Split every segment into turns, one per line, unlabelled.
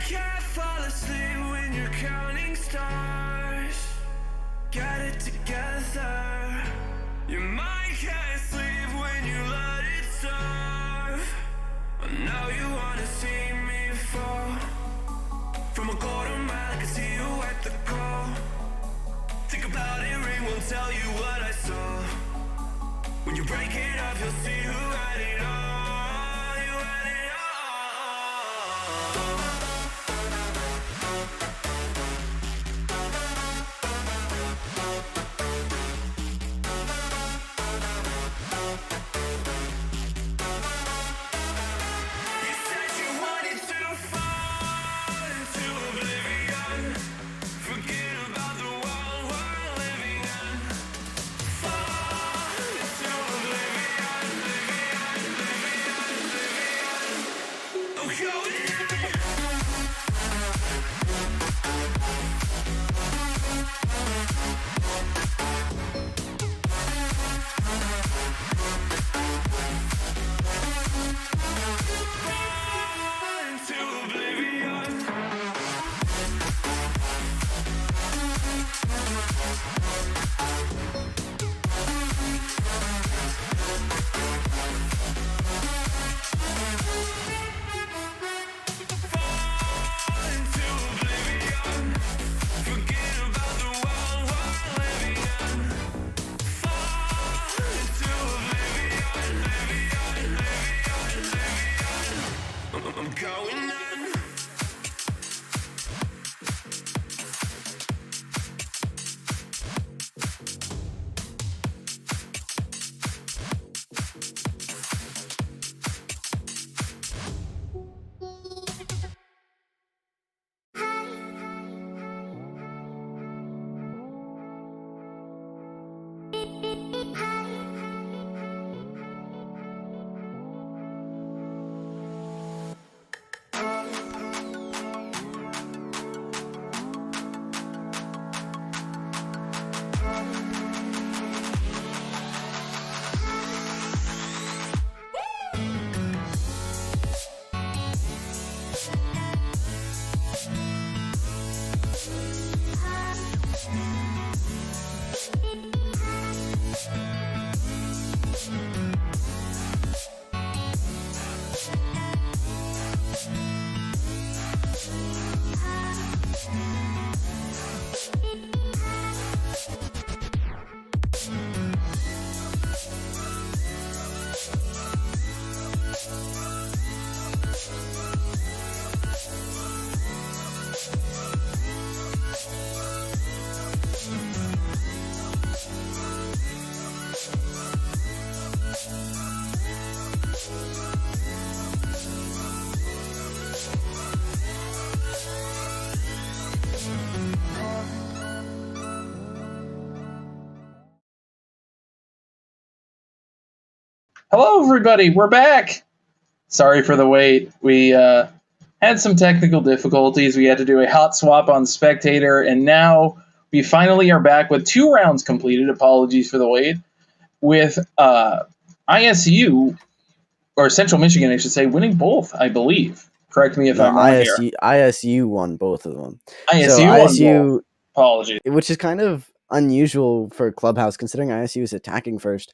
can't fall asleep when you're counting stars. Got it together. Your mind can't sleep when you let it serve. Now you wanna see me fall. From a quarter mile, I can see you at the call. Think about it, ring won't tell you what I saw. When you break it up, you'll see who had it all. You had it all. You said you wanted to fall into oblivion. Forget about the world we're living in. Fall into oblivion, oblivion. I'm going in. Fall into oblivion. Fall into oblivion. Forget about the world we're living in. Fall into oblivion, I'm going in.
Hello, everybody. We're back. Sorry for the wait. We had some technical difficulties. We had to do a hot swap on Spectator, and now we finally are back with 2 rounds completed. Apologies for the wait. With ISU, or Central Michigan, I should say, winning both, I believe. Correct me if I'm wrong here.
ISU won both of them.
ISU won both. Apologies.
Which is kind of unusual for Clubhouse, considering ISU is attacking first.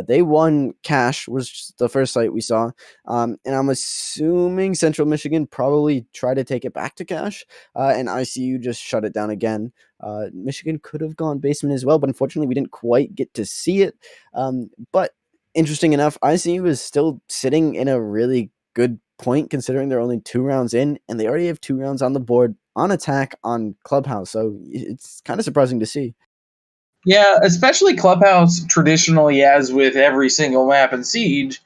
They won Cache, was the first site we saw. And I'm assuming Central Michigan probably tried to take it back to Cache, and ICU just shut it down again. Michigan could have gone basement as well, but unfortunately we didn't quite get to see it. But interesting enough, ICU is still sitting in a really good point considering they're only 2 rounds in, and they already have 2 rounds on the board on attack on Clubhouse. So it's kind of surprising to see.
Yeah, especially Clubhouse traditionally, as with every single map in Siege,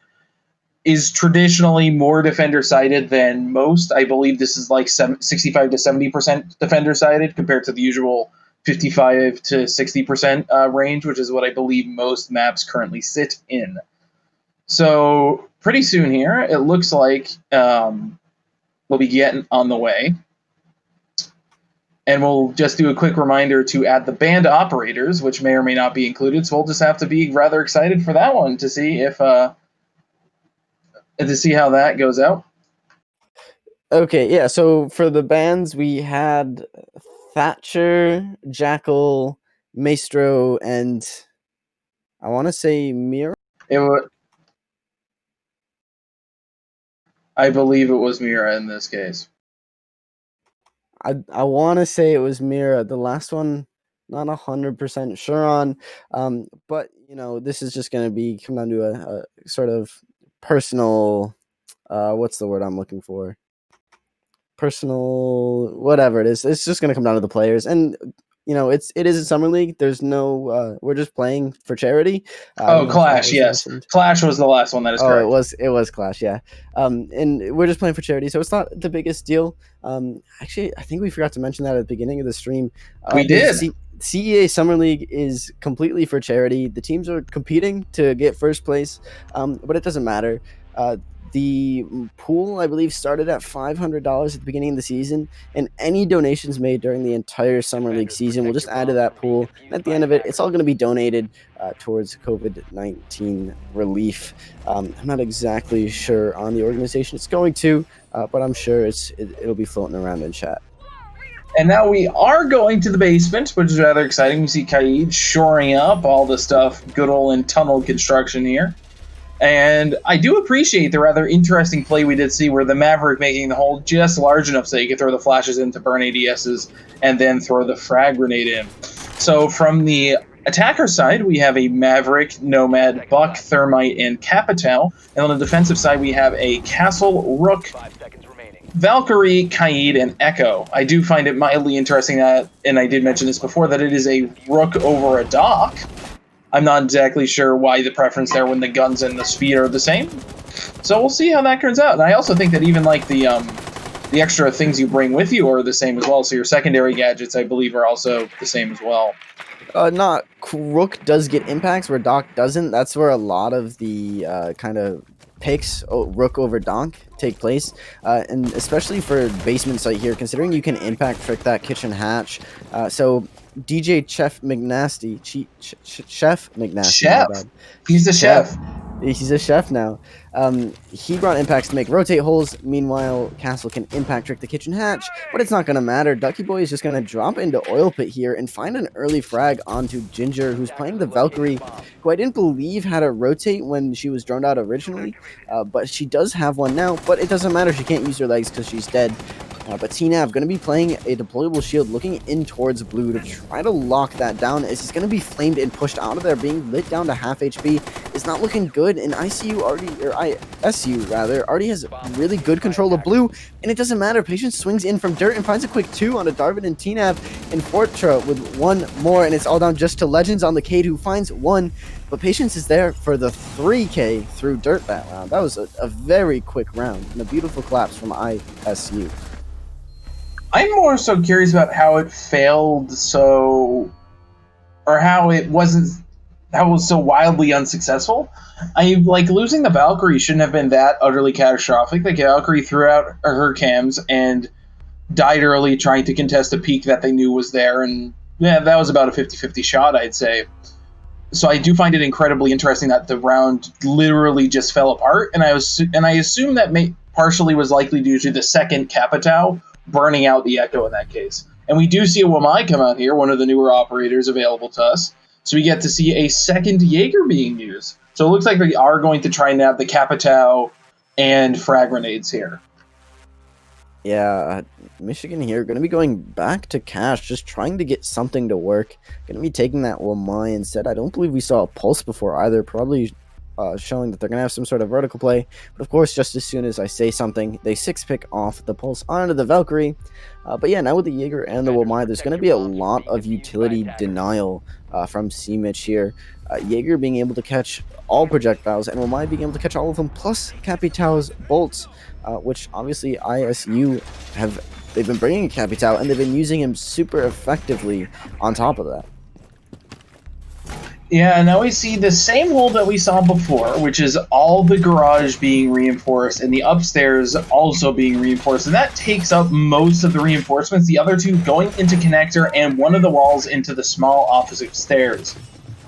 is traditionally more defender-sided than most. I believe this is like 65 to 70% defender-sided compared to the usual 55 to 60% range, which is what I believe most maps currently sit in. So pretty soon here, it looks like we'll be getting on the way. And we'll just do a quick reminder to add the band operators, which may or may not be included. So we'll just have to be rather excited for that one to see if to see how that goes out.
Okay, yeah. So for the bands, we had Thatcher, Jackal, Maestro, and I want to say Mira.
It wa I believe it was Mira in this case.
I want to say it was Mira. The last one, not 100% sure on. But this is just gonna come down to a sort of personal. What's the word I'm looking for? Personal, whatever it is. It's just gonna come down to the players, and it is a summer league. There's no. We're just playing for charity. I
Oh,
don't know if that
Clash,
was
yes.
mentioned.
Clash was the last one, that is
Oh,
correct.
it was Clash, yeah. And we're just playing for charity, so it's not the biggest deal. Actually, I think we forgot to mention that at the beginning of the stream.
We did.
CEA Summer League is completely for charity. The teams are competing to get first place, but it doesn't matter. The pool, I believe, started at $500 at the beginning of the season, and any donations made during the entire Summer League season will just add to that pool. And at the end of it, it's all going to be donated towards COVID-19 relief. I'm not exactly sure on the organization it's going to, but I'm sure it'll be floating around in chat.
And now we are going to the basement, which is rather exciting. We see Kaid shoring up all the stuff, good old in tunnel construction here. And I do appreciate the rather interesting play we did see where the Maverick making the hole just large enough so you could throw the flashes in to burn ADSs and then throw the frag grenade in. So from the attacker side, we have a Maverick, Nomad, Buck, Thermite, and Capitao. And on the defensive side, we have a Castle, Rook, Valkyrie, Kaid, and Echo. I do find it mildly interesting that, and I did mention this before, that it is a Rook over a Doc. I'm not exactly sure why the preference there when the guns and the speed are the same. So we'll see how that turns out. And I also think that even like the extra things you bring with you are the same as well. So your secondary gadgets, I believe, are also the same as well.
Not Rook does get impacts where Doc doesn't. That's where a lot of the kind of picks Rook over Donk take place, and especially for basement site here, considering you can impact trick that kitchen hatch. So DJ Chef McNasty, Chef McNasty.
Chef. He's the chef.
He's a chef now. He brought impacts to make rotate holes. Meanwhile, Castle can impact trick the kitchen hatch, but it's not going to matter. Ducky Boy is just going to drop into Oil Pit here and find an early frag onto Ginger, who's playing the Valkyrie, who I didn't believe had a rotate when she was droned out originally, but she does have one now, but it doesn't matter. She can't use her legs because she's dead. But TNAV going to be playing a deployable shield, looking in towards blue to try to lock that down, as he's going to be flamed and pushed out of there, being lit down to half HP. It's not looking good, and ISU already has really good control of blue, and it doesn't matter. Patience swings in from dirt and finds a quick 2 onto Darvin and TNAV, and Fortra with one more, and it's all down just to Legends on the Cade, who finds one. But Patience is there for the 3K through dirt that round. That was a very quick round, and a beautiful collapse from ISU.
I'm more so curious about how it failed or how it was so wildly unsuccessful. Losing the Valkyrie shouldn't have been that utterly catastrophic. The Valkyrie threw out her cams and died early trying to contest a peak that they knew was there, and yeah, that was about a 50-50 shot, I'd say. So I do find it incredibly interesting that the round literally just fell apart, and I assume that partially was likely due to the second Capitao burning out the Echo in that case. And we do see a Wamai come out here, one of the newer operators available to us. So we get to see a second Jaeger being used. So it looks like they are going to try and nab the Capitao and frag grenades here.
Yeah, Michigan here going to be going back to Cash, just trying to get something to work. Going to be taking that Wamai instead. I don't believe we saw a Pulse before either, probably showing that they're going to have some sort of vertical play. But of course, just as soon as I say something, they 6-pick off the Pulse onto the Valkyrie. But yeah, now with the Jaeger and the Wamai, there's going to be a lot of utility denial from C-Mitch here. Jaeger being able to catch all projectiles, and Wamai being able to catch all of them, plus Capitao's bolts, which obviously ISU they've been bringing Capitao, and they've been using him super effectively on top of that.
Yeah, now we see the same hole that we saw before, which is all the garage being reinforced and the upstairs also being reinforced. And that takes up most of the reinforcements, the other two going into connector and one of the walls into the small office upstairs.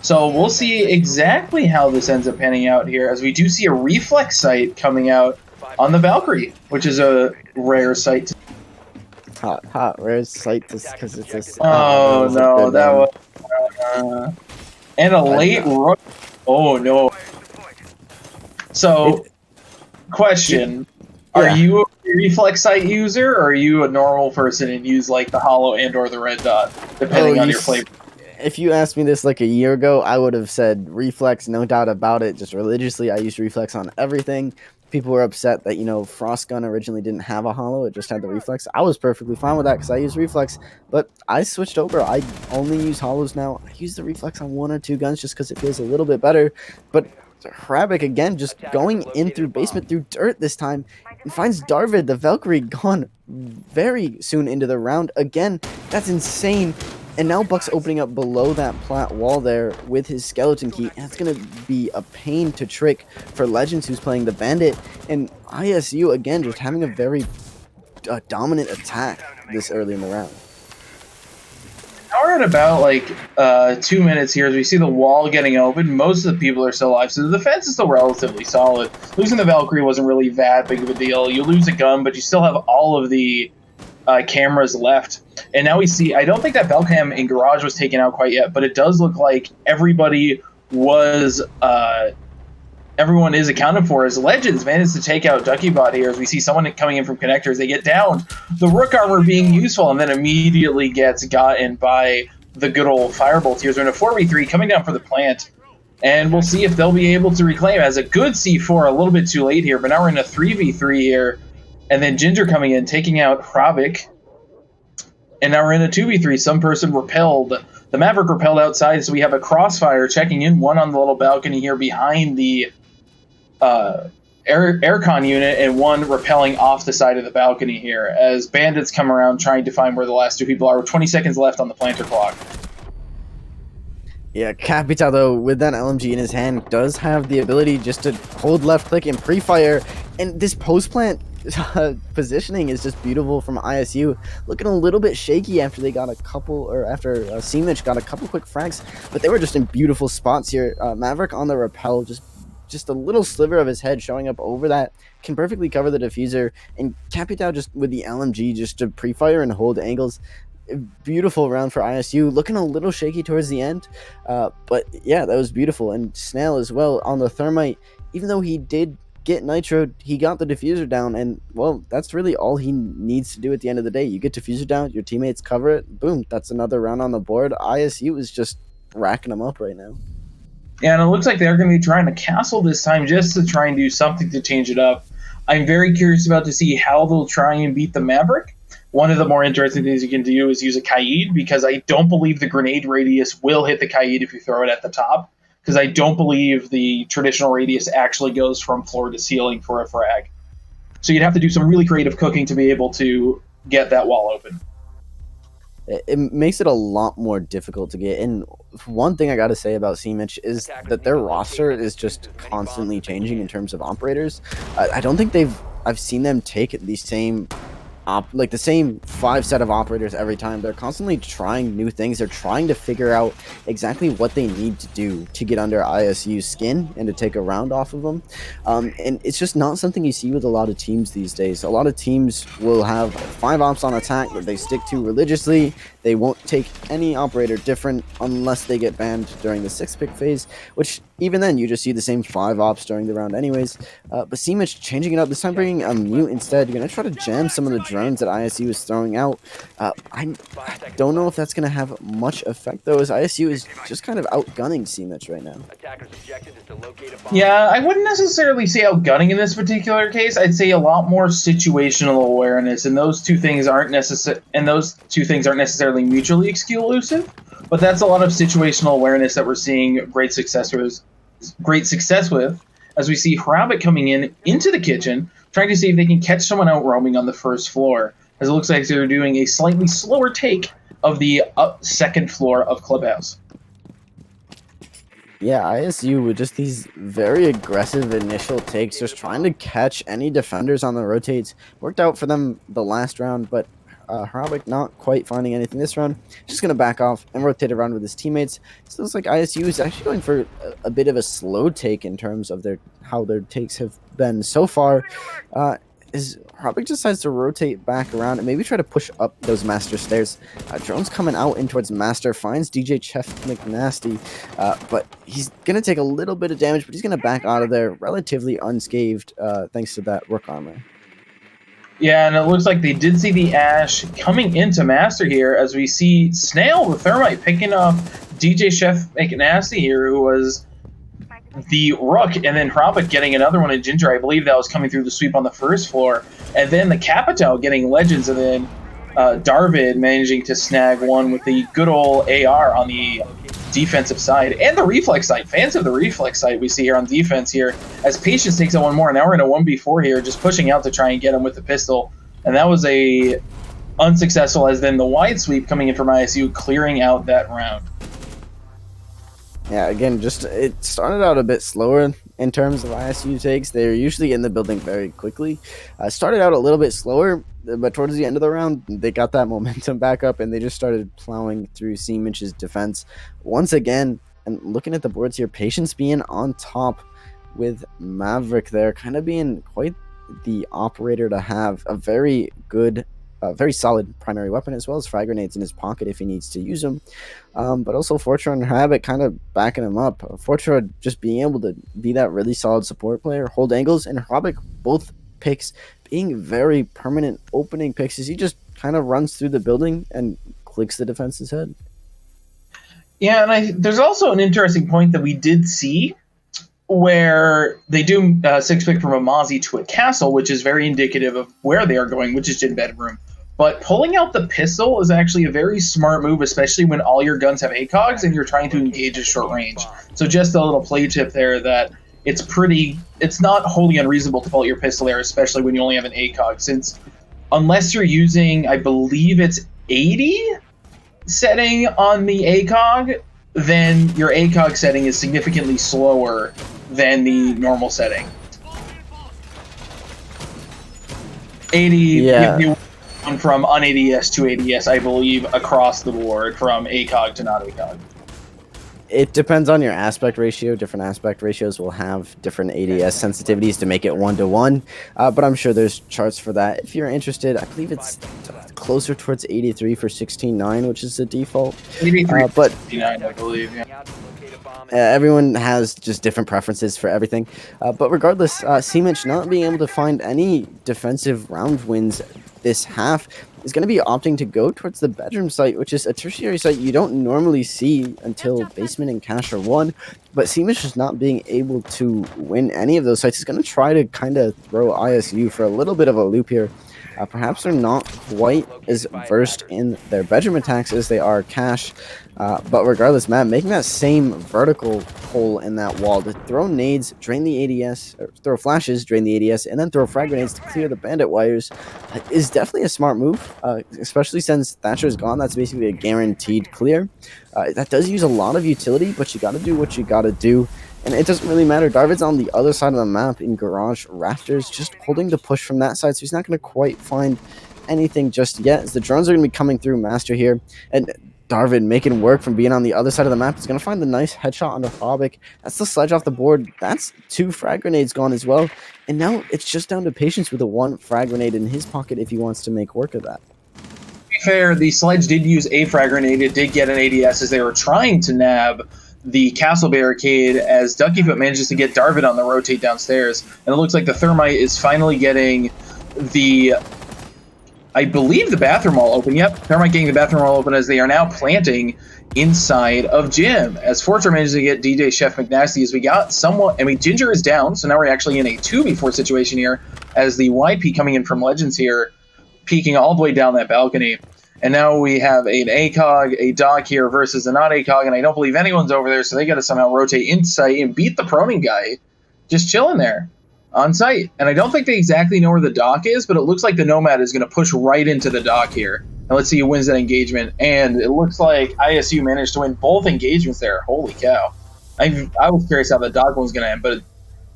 So we'll see exactly how this ends up panning out here, as we do see a reflex sight coming out on the Valkyrie, which is a rare sight.
Hot, rare sight because it's this.
Oh,
that was a
no,
good
that
name.
was and a late rook. Oh no! So, question: Are
Yeah.
you a reflex sight user, or are you a normal person and use like the hollow and or the red dot, depending on your flavor?
If you asked me this like a year ago, I would have said reflex, no doubt about it. Just religiously, I used reflex on everything. People were upset that Frost Gun originally didn't have a hollow; it just had the reflex. I was perfectly fine with that because I use reflex. But I switched over. I only use hollows now. I use the reflex on 1 or 2 guns just because it feels a little bit better. But Hravik again, just going in through basement through dirt this time, and finds Darvid the Valkyrie gone very soon into the round again. That's insane. And now Buck's opening up below that plat wall there with his skeleton key, and it's going to be a pain to trick for Legends, who's playing the Bandit, and ISU, again, just having a very dominant attack this early in the round.
Now we're at about like 2 minutes here as we see the wall getting open. Most of the people are still alive, so the defense is still relatively solid. Losing the Valkyrie wasn't really that big of a deal. You lose a gun, but you still have all of the cameras left. And now we see, I don't think that Belcam in Garage was taken out quite yet, but it does look like everybody was, everyone is accounted for as Legends managed to take out DuckyBot here as we see someone coming in from connectors. They get down, the Rook armor being useful, and then immediately gets gotten by the good old Firebolt here. So in a 4v3 coming down for the plant. And we'll see if they'll be able to reclaim as a good C4, a little bit too late here, but now we're in a 3v3 here. And then Ginger coming in, taking out Hravik. And now we're in a 2v3. Some person repelled. The Maverick repelled outside, so we have a Crossfire checking in. One on the little balcony here behind the aircon unit, and one repelling off the side of the balcony here as bandits come around trying to find where the last 2 people are. With 20 seconds left on the planter clock.
Yeah, Capita, though, with that LMG in his hand, does have the ability just to hold left click and pre-fire. And this post-plant positioning is just beautiful from ISU. Looking a little bit shaky after they got a couple, or after Seamich got a couple quick frags, but they were just in beautiful spots here. Maverick on the rappel, just a little sliver of his head showing up over that, can perfectly cover the diffuser, and Capita just with the LMG just to pre-fire and hold angles. Beautiful round for ISU, looking a little shaky towards the end, but yeah, that was beautiful. And Snail as well on the Thermite, even though he did get Nitro, he got the diffuser down, and well, that's really all he needs to do at the end of the day. You get diffuser down, your teammates cover it, boom, that's another round on the board. ISU is just racking them up right now.
Yeah, and it looks like they're going to be trying to castle this time just to try and do something to change it up. I'm very curious about to see how they'll try and beat the Maverick. One of the more interesting things you can do is use a Kaid, because I don't believe the grenade radius will hit the Kaid if you throw it at the top, because I don't believe the traditional radius actually goes from floor to ceiling for a frag. So you'd have to do some really creative cooking to be able to get that wall open.
It makes it a lot more difficult to get. And one thing I got to say about Seamich is that their roster is just constantly changing in terms of operators. I don't think I've seen them take the same the same 5 set of operators every time. They're constantly trying new things. They're trying to figure out exactly what they need to do to get under ISU's skin and to take a round off of them. And it's just not something you see with a lot of teams these days. A lot of teams will have 5 ops on attack that they stick to religiously. They won't take any operator different unless they get banned during the 6-pick phase, which even then you just see the same 5 ops during the round anyways. But Seamich changing it up, this time bringing a mute instead. You're going to try to jam some of the drones that ISU is throwing out. I don't know if that's going to have much effect though, as ISU is just kind of outgunning Seamich right now.
Yeah, I wouldn't necessarily say outgunning in this particular case. I'd say a lot more situational awareness, and those two things aren't necessarily mutually exclusive. But that's a lot of situational awareness that we're seeing great success with, as we see Hravik coming into the kitchen, trying to see if they can catch someone out roaming on the first floor, as it looks like they're doing a slightly slower take of the second floor of Clubhouse.
Yeah, ISU with just these very aggressive initial takes, just trying to catch any defenders on the rotates. Worked out for them the last round, but Harabik not quite finding anything this round. Just going to back off and rotate around with his teammates. So it looks like ISU is actually going for a bit of a slow take in terms of how their takes have been so far. Is Harabik decides to rotate back around and maybe try to push up those master stairs. Drone's coming out in towards master, finds DJ Chef McNasty, but he's going to take a little bit of damage, but he's going to back out of there relatively unscathed thanks to that work armor.
Yeah, and it looks like they did see the Ash coming into Master here, as we see Snail with Thermite picking up DJ Chef McNasty here, who was the Rook, and then Harabik getting another one in Ginger. I believe that was coming through the sweep on the first floor. And then the Capital getting Legends, and then Darvid managing to snag one with the good old AR on the defensive side. And the Reflex side. Fans of the Reflex side we see here on defense here, as Patience takes out one more. Now we're in a 1v4 here, just pushing out to try and get him with the pistol. And that was a unsuccessful, as then the wide sweep coming in from ISU, clearing out that round.
Yeah, again, just it started out a bit slower in terms of ISU takes. They're usually in the building very quickly. Started out a little bit slower, but towards the end of the round, they got that momentum back up, and they just started plowing through Seaminch's defense once again. And looking at the boards here, Patience being on top with Maverick there, kind of being quite the operator to have. A very good, very solid primary weapon, as well as frag grenades in his pocket if he needs to use them. But also Fortra and Habit kind of backing him up. Fortra just being able to be that really solid support player, hold angles, and Habit both picks being very permanent opening picks as he just kind of runs through the building and clicks the defense's head.
Yeah, and there's also an interesting point that we did see where they do 6-pick from a Mozzie to a Castle, which is very indicative of where they are going, which is Gin Bedroom. But pulling out the pistol is actually a very smart move, especially when all your guns have ACOGs and you're trying to engage at short range. So just a little play tip there that it's not wholly unreasonable to pull out your pistol there, especially when you only have an ACOG, since unless you're using, I believe it's 80 setting on the ACOG, then your ACOG setting is significantly slower than the normal setting. 80,
yeah.
You from un-ADS to ADS, I believe, across the board, from ACOG to not ACOG.
It depends on your aspect ratio. Different aspect ratios will have different ADS sensitivities to make it 1-to-1, but I'm sure there's charts for that. If you're interested, I believe it's closer towards 83 for 16.9, which is the default.
83
but
69, I believe, yeah.
Everyone has just different preferences for everything. But regardless, Seaminch not being able to find any defensive round wins this half is going to be opting to go towards the bedroom site, which is a tertiary site you don't normally see until basement and cache are won. But Seaminch is not being able to win any of those sites. He's going to try to kind of throw ISU for a little bit of a loop here. Perhaps they're not quite as versed in their bedroom attacks as they are cache. But regardless, Matt, making that same vertical hole in that wall to throw nades, drain the ADS, or throw flashes, drain the ADS, and then throw frag grenades to clear the bandit wires is definitely a smart move, especially since Thatcher's gone. That's basically a guaranteed clear. That does use a lot of utility, but you got to do what you got to do. And it doesn't really matter. Darvid's on the other side of the map in Garage Rafters, just holding the push from that side, so he's not going to quite find anything just yet, as the drones are going to be coming through Master here. And Darvid making work from being on the other side of the map. He's going to find the nice headshot on the Hobbik. That's the sledge off the board. That's 2 frag grenades gone as well. And now it's just down to Patience with a 1 frag grenade in his pocket if he wants to make work of that.
To be fair, the Sledge did use a frag grenade. It did get an ADS as they were trying to nab the castle barricade, as Duckyfoot manages to get Darvid on the rotate downstairs. And it looks like the Thermite is finally getting the, I believe, the bathroom wall open. Yep, Thermite getting the bathroom wall open as they are now planting inside of Gym. As Fortra manages to get DJ Chef McNasty, as we got somewhat, I mean, Ginger is down, so now we're actually in a 2v4 situation here, as the YP coming in from Legends here, peeking all the way down that balcony. And now we have an ACOG, a Doc here versus a not ACOG, and I don't believe anyone's over there, so they got to somehow rotate inside and beat the proning guy just chilling there on site. And I don't think they exactly know where the Doc is, but it looks like the Nomad is going to push right into the Doc here. And let's see who wins that engagement. And it looks like ISU managed to win both engagements there. Holy cow. I was curious how the Doc one was going to end, but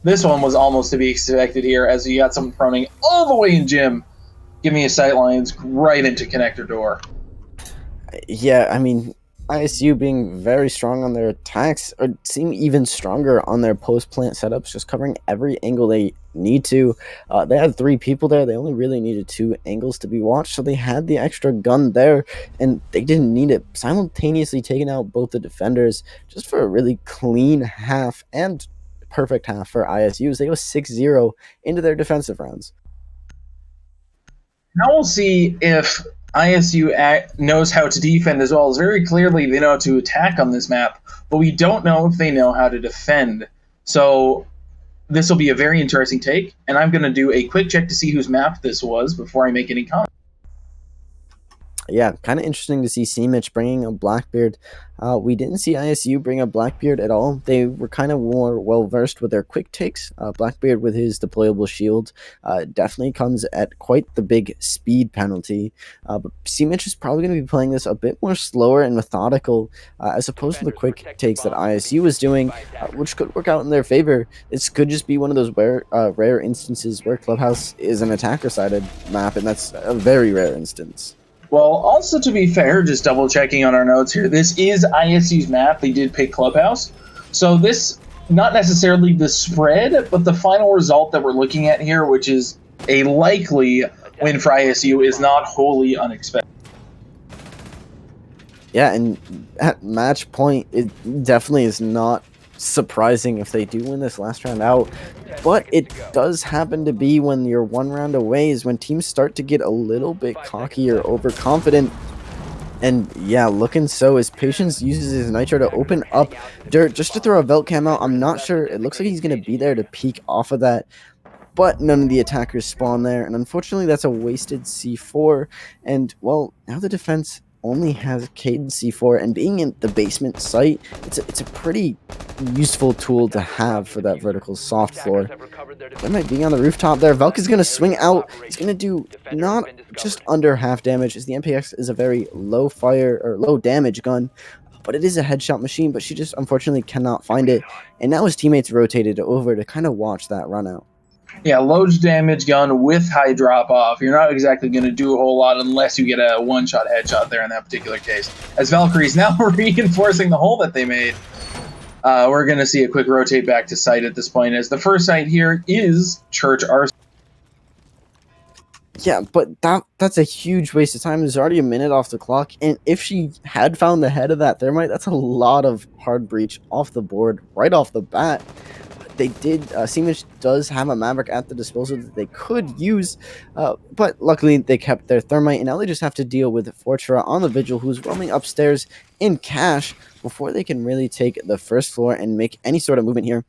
this one was almost to be expected here, as you got someone proning all the way in Gym, give me a sightlines right into connector door.
Yeah, I mean, ISU being very strong on their attacks, or seem even stronger on their post plant setups, just covering every angle they need to. They had 3 people there. They only really needed 2 angles to be watched, so they had the extra gun there, and they didn't need it. Simultaneously taking out both the defenders just for a really clean half and perfect half for ISU. They go 6-0 into their defensive rounds.
Now we'll see if ISU knows how to defend as well. As very clearly they know how to attack on this map, but we don't know if they know how to defend. So this will be a very interesting take, and I'm going to do a quick check to see whose map this was before I make any comment.
Yeah, kind of interesting to see C-Mitch bringing a Blackbeard. We didn't see ISU bring a Blackbeard at all. They were kind of more well-versed with their quick takes. Blackbeard with his deployable shield definitely comes at quite the big speed penalty. But C-Mitch is probably going to be playing this a bit more slower and methodical as opposed to the quick takes that ISU was doing, which could work out in their favor. This could just be one of those rare instances where Clubhouse is an attacker-sided map, and that's a very rare instance.
Well, also to be fair, just double checking on our notes here, this is ISU's map. They did pick Clubhouse. So this, not necessarily the spread, but the final result that we're looking at here, which is a likely win for ISU, is not wholly unexpected.
Yeah, and at match point, it definitely is not surprising if they do win this last round out, but it does happen to be when you're 1 round away is when teams start to get a little bit cocky or overconfident. And yeah, looking so as Patience uses his Nitro to open up dirt just to throw a Velt Cam out. I'm not sure. It looks like he's going to be there to peek off of that, but none of the attackers spawn there, and unfortunately that's a wasted C4. And well, now the defense only has Cadence C4, and being in the basement site, it's a pretty useful tool to have for that vertical soft floor. They might be on the rooftop there. Velk is going to swing out. He's going to do not just under half damage, as the MPX is a very low fire or low damage gun, but it is a headshot machine, but she just unfortunately cannot find it. And now his teammates rotated over to kind of watch that run out.
Yeah, low damage gun with high drop off. You're not exactly going to do a whole lot unless you get a one-shot headshot there in that particular case. As Valkyrie's now reinforcing the hole that they made, we're going to see a quick rotate back to site at this point, as the first site here is Church Arsenal.
Yeah, but that's a huge waste of time. There's already a minute off the clock, and if she had found the head of that thermite, that's a lot of hard breach off the board right off the bat. They did, C-Mitch does have a Maverick at the disposal that they could use, but luckily they kept their thermite, and now they just have to deal with Fortra on the Vigil, who's roaming upstairs in cash before they can really take the first floor and make any sort of movement here.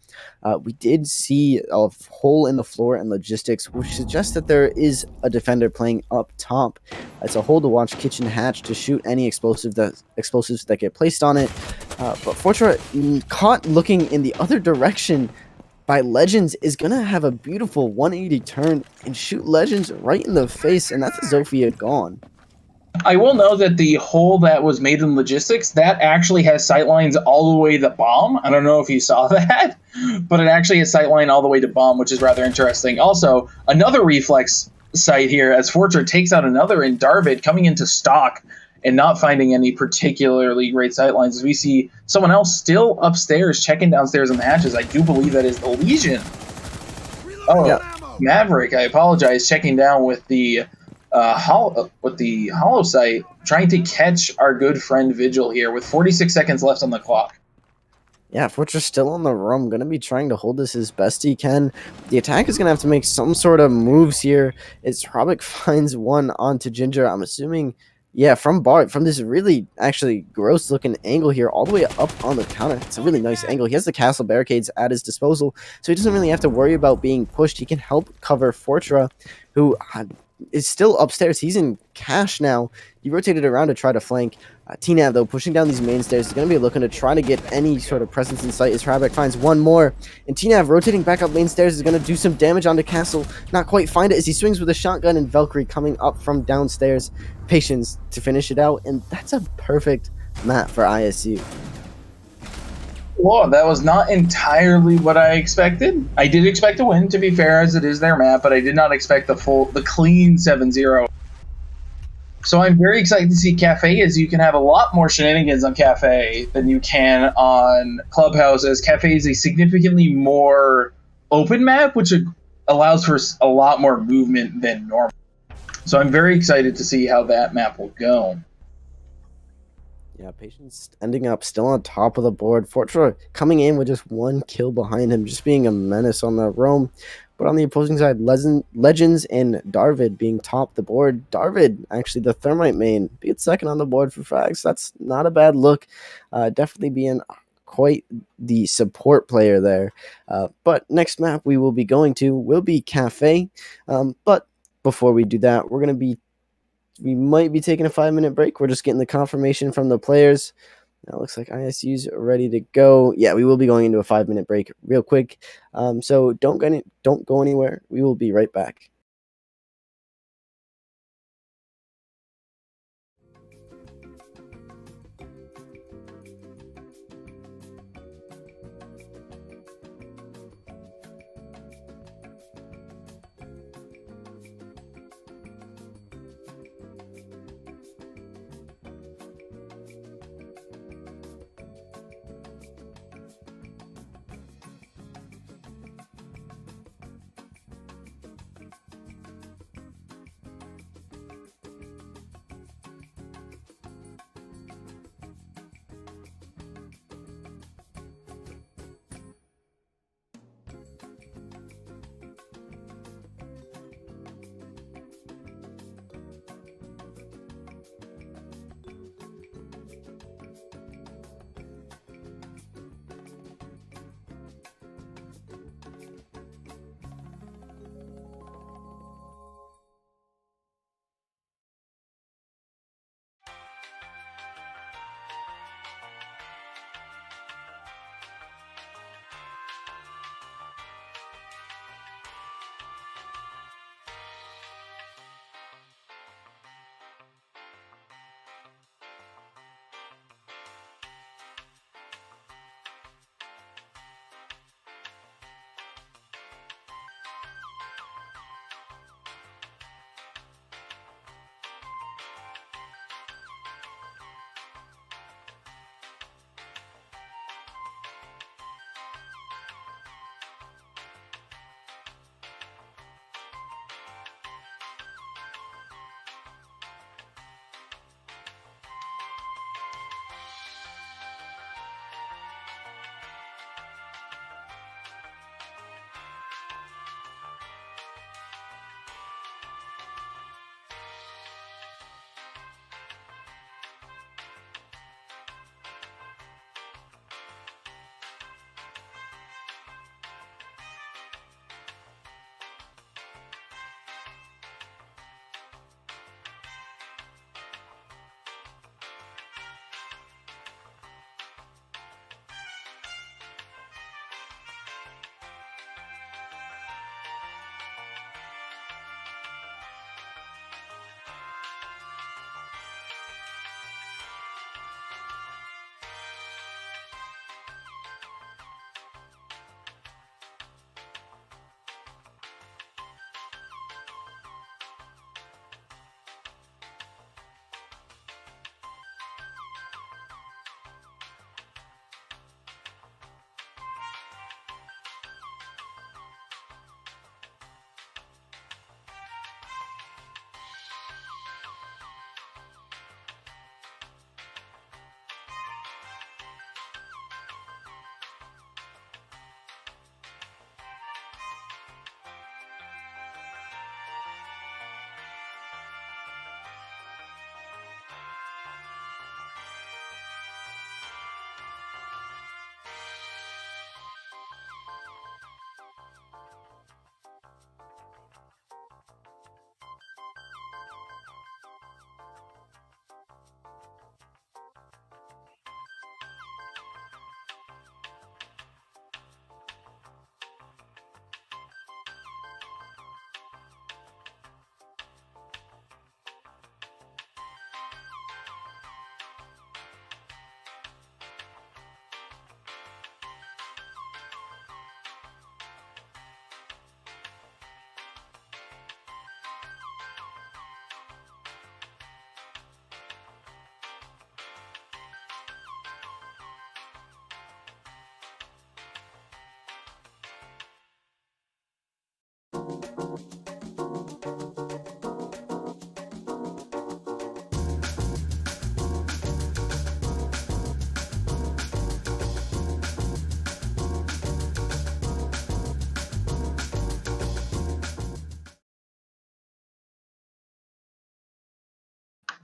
We did see a hole in the floor and logistics, which suggests that there is a defender playing up top. It's a hold to watch kitchen hatch to shoot any explosives that get placed on it, but Fortra, caught looking in the other direction by Legends, is going to have a beautiful 180 turn and shoot Legends right in the face, and that's a Zofia gone.
I will know that the hole that was made in logistics, that actually has sightlines all the way to bomb. I don't know if you saw that, but it actually has sightline all the way to bomb, which is rather interesting. Also, another reflex site here as Fortra takes out another in Darvid coming into stock and not finding any particularly great sightlines, as we see someone else still upstairs checking downstairs in the hatches. I do believe that is the Legion. Oh, yeah. Maverick, I apologize, checking down with the hollow sight, trying to catch our good friend Vigil here with 46 seconds left on the clock.
Yeah, Fortra's still on the roam, going to be trying to hold this as best he can. The attack is going to have to make some sort of moves here. As Hrobic finds one onto Ginger, I'm assuming, yeah, from Bart, from this really actually gross looking angle here, all the way up on the counter. It's a really nice angle. He has the castle barricades at his disposal, so he doesn't really have to worry about being pushed. He can help cover Fortra, who is still upstairs. He's in cash now. He rotated around to try to flank. Tnav, though, pushing down these main stairs, is going to be looking to try to get any sort of presence in sight as Hrobic finds one more. And Tnav, rotating back up main stairs, is going to do some damage onto Castle. Not quite find it as he swings with a shotgun, and Valkyrie coming up from downstairs. Patience to finish it out, and that's a perfect map for ISU.
Lord, that was not entirely what I expected. I did expect a win, to be fair, as it is their map, but I did not expect the clean 7-0. So I'm very excited to see Cafe, as you can have a lot more shenanigans on Cafe than you can on Clubhouse, as Cafe is a significantly more open map, which allows for a lot more movement than normal. So I'm very excited to see how that map will go.
Yeah, Patience ending up still on top of the board. Fortra coming in with just one kill behind him, just being a menace on the roam. But on the opposing side, Legends and Darvid being top the board. Darvid, actually the Thermite main, being second on the board for frags. That's not a bad look. Definitely being quite the support player there. But next map we will be going to will be Cafe. But before we do that, we might be taking a 5-minute break. We're just getting the confirmation from the players. Now it looks like ISU's ready to go. Yeah, we will be going into a 5-minute break real quick. So don't go anywhere. We will be right back.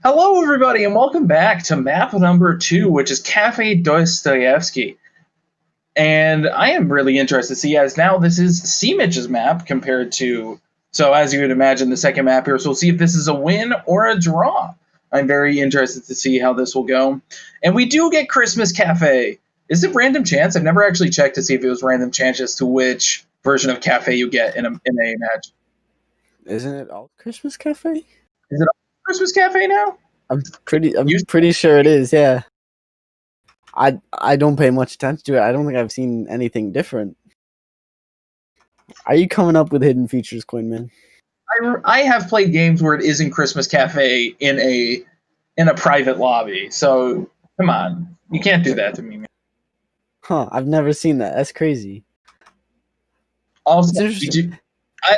Hello, everybody, and welcome back to map number 2, which is Cafe Dostoevsky. And I am really interested to see, as now this is C-Mitch's map compared to, so as you would imagine, the second map here. So we'll see if this is a win or a draw. I'm very interested to see how this will go. And we do get Christmas Cafe. Is it random chance? I've never actually checked to see if it was random chance as to which version of Cafe you get in a match.
Isn't it all Christmas Cafe?
Is it Christmas Cafe now?
I'm pretty sure it is. Yeah. I don't pay much attention to it. I don't think I've seen anything different. Are you coming up with hidden features, Coinman?
I have played games where it isn't Christmas Cafe in a private lobby. So come on, you can't do that to me, man.
Huh? I've never seen that. That's crazy.
Also,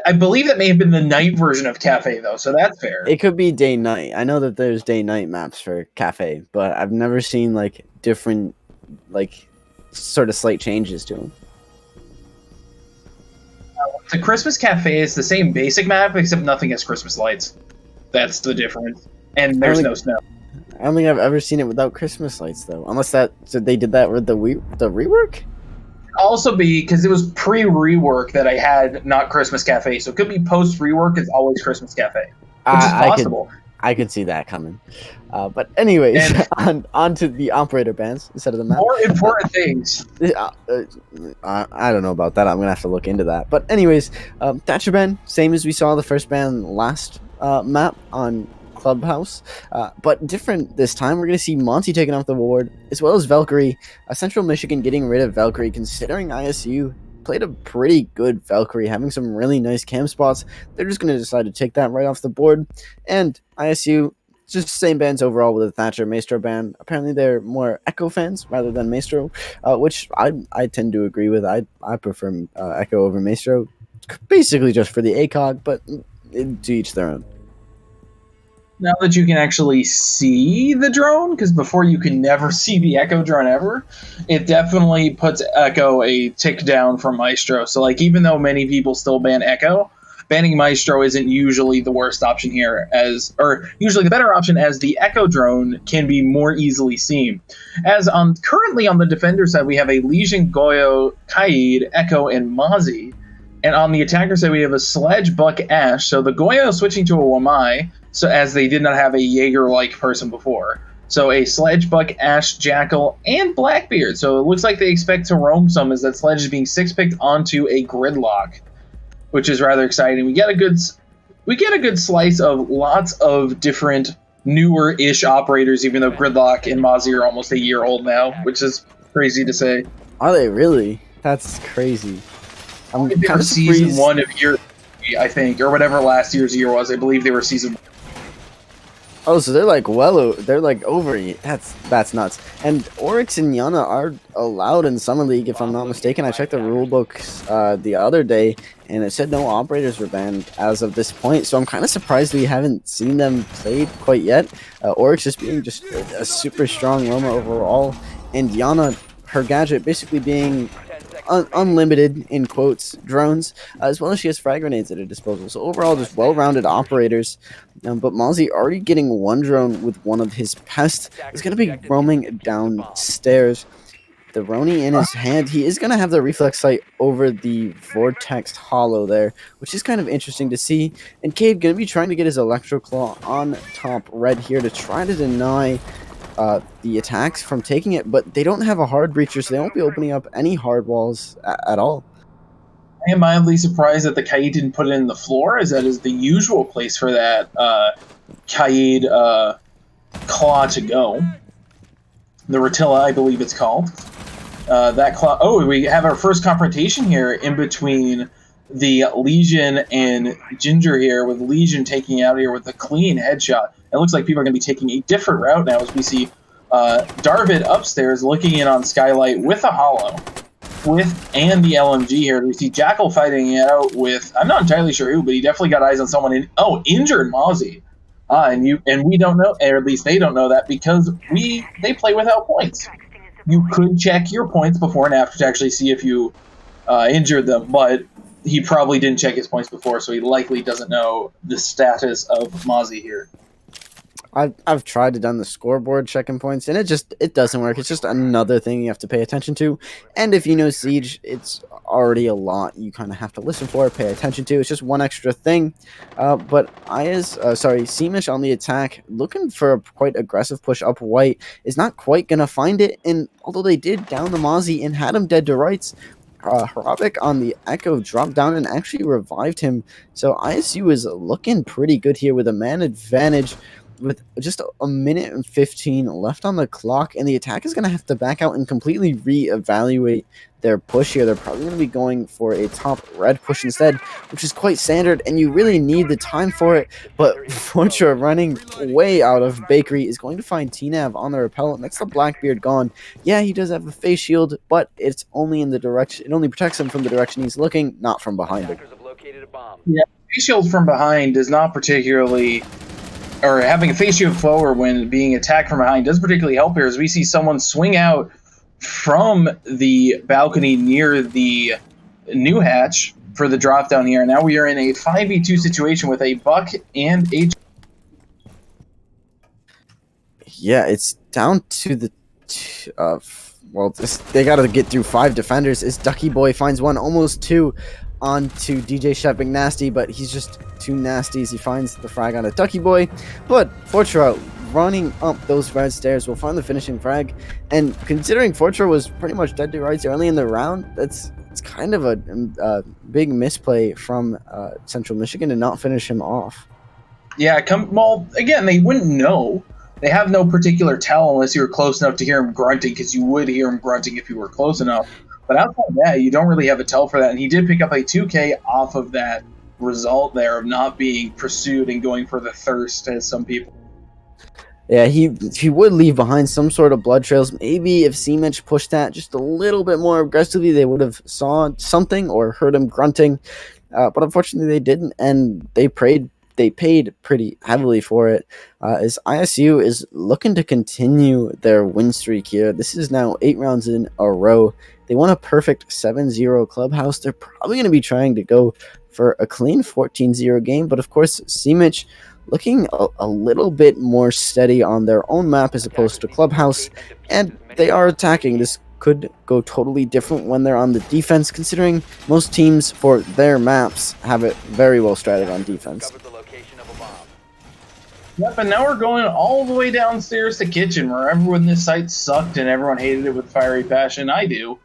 I believe that may have been the night version of Cafe, though, so that's fair.
It could be day-night. I know that there's day-night maps for Cafe, but I've never seen like different, like sort of slight changes to them.
The Christmas Cafe is the same basic map, except nothing has Christmas lights. That's the difference, and there's no snow.
I don't think I've ever seen it without Christmas lights, though. Unless they did that with the rework.
Also, because it was pre-rework that I had not Christmas Cafe, so it could be post-rework. It's always Christmas Cafe, which is possible.
I could see that coming. But anyways, on to the operator bands instead of the map.
More important things.
I don't know about that. I'm gonna have to look into that. But anyways, Thatcher band, same as we saw the first band last map on Clubhouse, but different this time. We're going to see Monty taking off the board, as well as Valkyrie. Central Michigan getting rid of Valkyrie, considering ISU played a pretty good Valkyrie, having some really nice cam spots. They're just going to decide to take that right off the board. And ISU, just same bands overall with a Thatcher Maestro band. Apparently they're more Echo fans rather than Maestro, which I tend to agree with. I prefer Echo over Maestro, basically just for the ACOG, but to each their own.
Now that you can actually see the drone, because before you could never see the Echo drone ever, it definitely puts Echo a tick down from Maestro. So, like, even though many people still ban Echo, banning Maestro isn't usually the worst option here, or usually the better option, as the Echo drone can be more easily seen. As currently on the defender side, we have a Legion, Goyo, Kaid, Echo, and Mozzie. And on the attacker side, we have a Sledge, Buck, Ash. So the Goyo switching to a Wamai, so as they did not have a Jaeger-like person before. So a Sledge, Buck, Ash, Jackal, and Blackbeard. So it looks like they expect to roam some, as that Sledge is being six-picked onto a Gridlock, which is rather exciting. We get a good slice of lots of different newer-ish operators, even though Gridlock and Mozzie are almost a year old now, which is crazy to say.
Are they really? That's crazy.
I'm kind of season 1 of year 3, I think, or whatever last year's year was. I believe they were season 1.
Oh, so they're like they're like over. That's nuts. And Oryx and Yana are allowed in Summer League, if I'm not mistaken. I checked the rule books the other day, and it said no operators were banned as of this point. So I'm kind of surprised we haven't seen them played quite yet. Oryx just being just a super strong roamer overall, and Yana, her gadget basically being unlimited, in quotes, drones, as well as she has frag grenades at her disposal. So overall, just well-rounded operators. But Mozzie already getting one drone with one of his pests is going to be roaming downstairs. The Roni in his hand, he is going to have the reflex sight over the Vortex Hollow there, which is kind of interesting to see. And Cade going to be trying to get his Electro Claw on top red here to try to deny the attacks from taking it, but they don't have a hard breacher, so they won't be opening up any hard walls at all.
I am mildly surprised that the Kaid didn't put it in the floor, as that is the usual place for that Kaid claw to go. The Rotilla, I believe it's called. That claw. Oh, we have our first confrontation here in between the Legion and Ginger here, with Legion taking out here with a clean headshot. It looks like people are going to be taking a different route now, as we see Darvid upstairs looking in on Skylight with a Hollow, and the LMG here. We see Jackal fighting it out with, I'm not entirely sure who, but he definitely got eyes on someone injured Mozzie. And we don't know, or at least they don't know that, because they play without points. You could check your points before and after to actually see if you injured them, but he probably didn't check his points before, so he likely doesn't know the status of Mozzie here.
I've tried to done the scoreboard checking points, and it doesn't work. It's just another thing you have to pay attention to. And if you know Siege, it's already a lot you kind of have to listen for, pay attention to. It's just one extra thing. But Seamish on the attack, looking for a quite aggressive push up white, is not quite gonna find it. And although they did down the Mozzie and had him dead to rights, Harabik on the Echo dropped down and actually revived him. So ISU is looking pretty good here with a man advantage with just a minute and 15 left on the clock, and the attack is going to have to back out and completely reevaluate their push here. They're probably going to be going for a top red push instead, which is quite standard, and you really need the time for it. But Fortra running way out of Bakery is going to find T-Nav on the repellent. That's the Blackbeard gone. Yeah, he does have a face shield, but it's only in the direction, it only protects him from the direction he's looking, not from behind him.
Yeah, face shield from behind is not particularly, or having a face shield forward when being attacked from behind doesn't particularly help here, as we see someone swing out from the balcony near the new hatch for the drop down here. Now we are in a 5v2 situation with a Buck and a...
Yeah, it's down to the... they got to get through 5 defenders. As Ducky Boy finds one, almost 2 onto DJ Chef McNasty, but he's just too nasty as he finds the frag on a Ducky Boy. But Fortra running up those red stairs will find the finishing frag, and considering Fortra was pretty much dead to rights early in the round, it's kind of a big misplay from Central Michigan to not finish him off.
Yeah, well, again, they wouldn't know. They have no particular tell unless you were close enough to hear him grunting, because you would hear him grunting if you were close enough. But outside of that, you don't really have a tell for that. And he did pick up a 2K off of that result there of not being pursued and going for the thirst, as some people.
Yeah, he would leave behind some sort of blood trails. Maybe if Seamich pushed that just a little bit more aggressively, they would have saw something or heard him grunting. But unfortunately, they didn't, and they paid pretty heavily for it, as ISU is looking to continue their win streak here. This is now 8 rounds in a row. They won a perfect 7-0 clubhouse. They're probably going to be trying to go for a clean 14-0 game, but of course, Seamich looking a little bit more steady on their own map as opposed to clubhouse, and they are attacking. This could go totally different when they're on the defense, considering most teams for their maps have it very well stratted on defense.
Yep, and now we're going all the way downstairs to kitchen, where everyone this site sucked and everyone hated it with fiery passion. I do.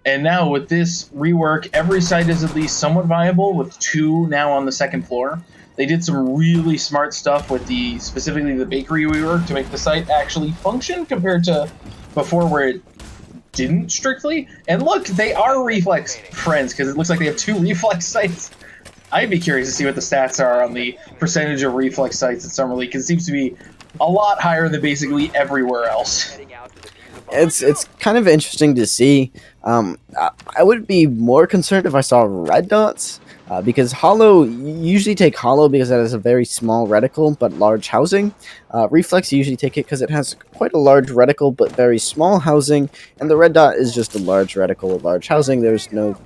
And now with this rework, every site is at least somewhat viable, with 2 now on the second floor. They did some really smart stuff with specifically the bakery rework to make the site actually function compared to before, where it didn't strictly. And look, they are reflex friends, because it looks like they have 2 reflex sites. I'd be curious to see what the stats are on the percentage of reflex sites in Summer League, because it seems to be a lot higher than basically everywhere else.
It's kind of interesting to see. I would be more concerned if I saw red dots, because Hollow, you usually take Hollow because it has a very small reticle but large housing. Reflex, you usually take it because it has quite a large reticle but very small housing, and the red dot is just a large reticle with large housing. There's no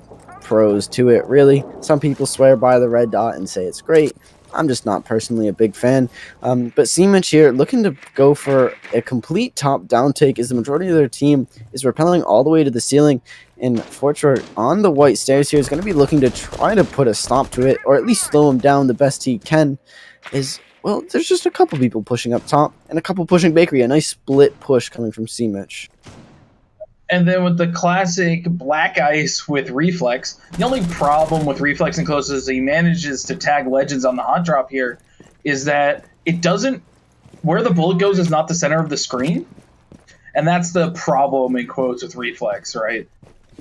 pros to it, really. Some people swear by the red dot and say it's great. I'm just not personally a big fan. But Seamich here looking to go for a complete top-down take, as the majority of their team is repelling all the way to the ceiling. And Fortra on the white stairs here is going to be looking to try to put a stop to it, or at least slow him down the best he can. Well, there's just a couple people pushing up top and a couple pushing Bakery. A nice split push coming from Seamich.
And then with the classic Black Ice with Reflex, the only problem with Reflex and Close is he manages to tag Legends on the hot drop here, is that it doesn't, where the bullet goes is not the center of the screen. And that's the problem in quotes with Reflex, right?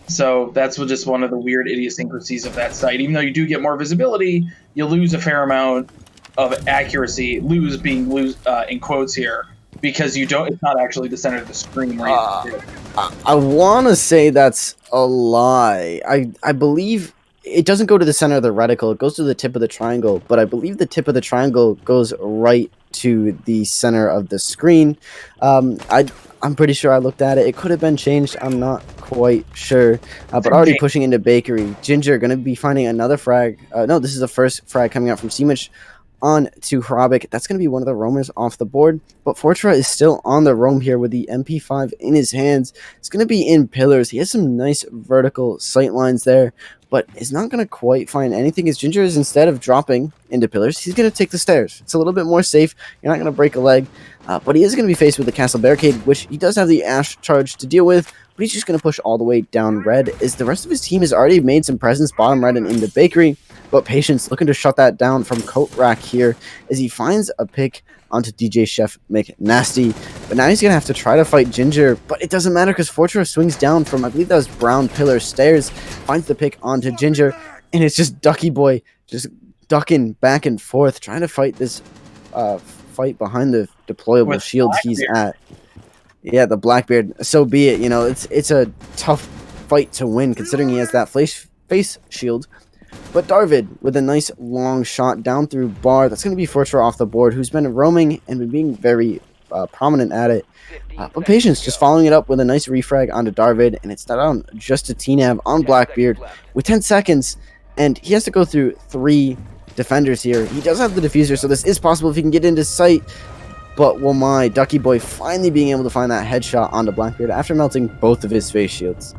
So that's just one of the weird idiosyncrasies of that site. Even though you do get more visibility, you lose a fair amount of accuracy, lose in quotes here, because it's not actually the center of the screen.
I want to say that's a lie. I believe it doesn't go to the center of the reticle. It goes to the tip of the triangle, but I believe the tip of the triangle goes right to the center of the screen. I'm pretty sure I looked at it. It could have been changed. I'm not quite sure. But already pushing into Bakery. Ginger going to be finding another frag. No, this is the first frag coming out from Seamich on to Hrabik. That's going to be one of the roamers off the board, but Fortra is still on the roam here with the MP5 in his hands. It's going to be in pillars. He has some nice vertical sight lines there, but is not going to quite find anything as Ginger is, instead of dropping into pillars, he's going to take the stairs. It's a little bit more safe. You're not going to break a leg, but he is going to be faced with the castle barricade, which he does have the Ash charge to deal with, but he's just going to push all the way down red, as the rest of his team has already made some presence bottom red and into bakery. But Patience looking to shut that down from Coat Rack here as he finds a pick onto DJ Chef McNasty. But now he's going to have to try to fight Ginger, but it doesn't matter because Fortra swings down from, I believe that was brown pillar stairs, finds the pick onto Ginger, and it's just Ducky Boy just ducking back and forth, trying to fight this fight behind the deployable
With
shield
Blackbeard.
he's at. Yeah, the Blackbeard. So be it. You know, it's a tough fight to win considering he has that face shield. But Darvid with a nice long shot down through bar. That's going to be Fortra off the board, who's been roaming and been being very prominent at it. But Patience just following it up with a nice refrag onto Darvid, and it's down just a TNAV on Blackbeard with 10 seconds, and he has to go through 3 defenders here. He does have the diffuser, so this is possible if he can get into sight. But will my Ducky Boy finally being able to find that headshot onto Blackbeard after melting both of his face shields?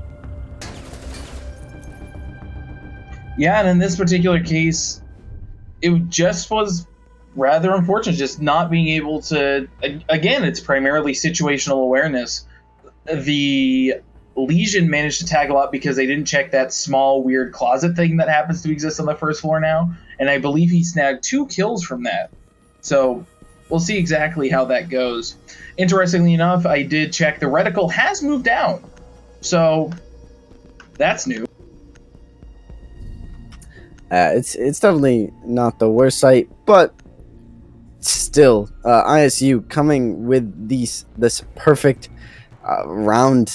Yeah, and in this particular case, it just was rather unfortunate, just not being able to. Again, it's primarily situational awareness. The Legion managed to tag a lot because they didn't check that small, weird closet thing that happens to exist on the first floor now, and I believe he snagged 2 kills from that. So we'll see exactly how that goes. Interestingly enough, I did check the reticle has moved down, so that's new.
It's definitely not the worst sight, but still, ISU coming with this perfect round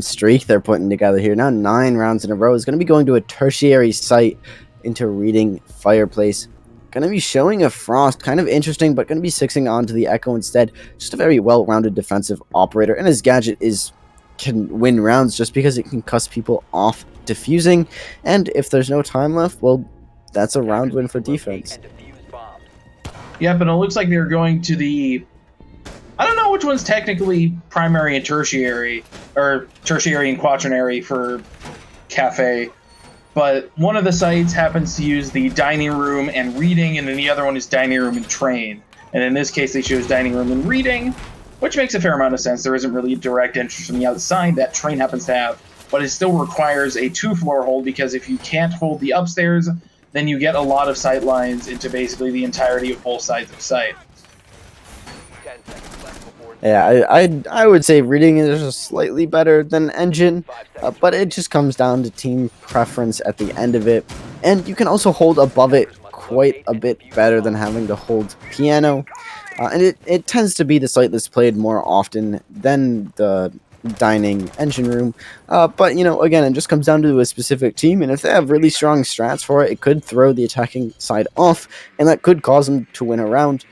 streak they're putting together here. Now 9 rounds in a row is going to be going to a tertiary site into Reading Fireplace. Going to be showing a Frost, kind of interesting, but going to be 6ing onto the Echo instead. Just a very well-rounded defensive operator, and his gadget can win rounds just because it can cuss people off diffusing, and if there's no time left, well, that's a round win for defense.
Yep, and it looks like they're going to the... I don't know which one's technically primary and tertiary, or tertiary and quaternary for Cafe, but one of the sites happens to use the dining room and reading, and then the other one is dining room and train. And in this case, they chose dining room and reading, which makes a fair amount of sense. There isn't really a direct entrance from the outside that train happens to have, but it still requires a 2-floor hold, because if you can't hold the upstairs, then you get a lot of sight lines into basically the entirety of both sides of site.
Yeah, I would say reading is just slightly better than engine, but it just comes down to team preference at the end of it. And you can also hold above it quite a bit better than having to hold piano. And it tends to be the site that's played more often than the dining engine room. But, you know, again, it just comes down to a specific team, and if they have really strong strats for it, it could throw the attacking side off, and that could cause them to win a round.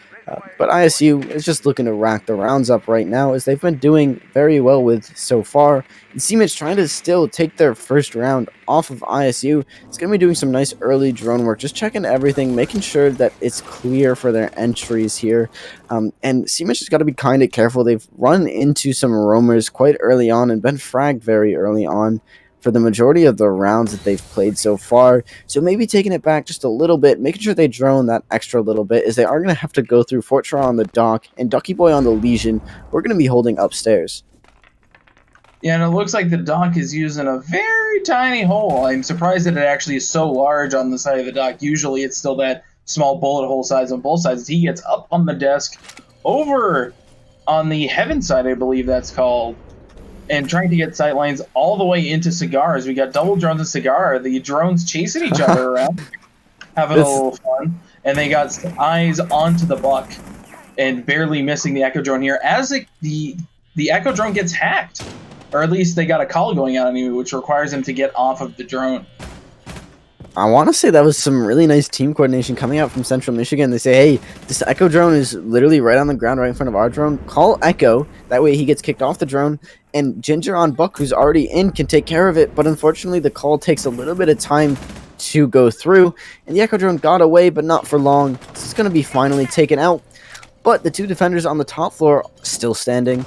But ISU is just looking to rack the rounds up right now, as they've been doing very well with so far. And C-Mitch trying to still take their first round off of ISU. It's going to be doing some nice early drone work, just checking everything, making sure that it's clear for their entries here. And C-Mitch has got to be kind of careful. They've run into some roamers quite early on and been fragged very early on for the majority of the rounds that they've played so far. So maybe taking it back just a little bit, making sure they drone that extra little bit, as they are going to have to go through Fortra on the dock and Ducky Boy on the Legion. We're going to be holding upstairs.
Yeah, and it looks like the dock is using a very tiny hole. I'm surprised that it actually is so large on the side of the dock. Usually it's still that small bullet hole size on both sides. He gets up on the desk over on the heaven side, I believe that's called, and trying to get sightlines all the way into Cigars. We got double drones and Cigar. The drones chasing each other around, having a little fun. And they got eyes onto the Buck and barely missing the Echo drone here. As the Echo drone gets hacked, or at least they got a call going out on you, which requires them to get off of the drone.
I want to say that was some really nice team coordination coming out from Central Michigan. They say, hey, this Echo drone is literally right on the ground right in front of our drone. Call Echo. That way he gets kicked off the drone. And Ginger on Buck, who's already in, can take care of it. But unfortunately, the call takes a little bit of time to go through, and the Echo Drone got away, but not for long. This is going to be finally taken out, but the two defenders on the top floor still standing.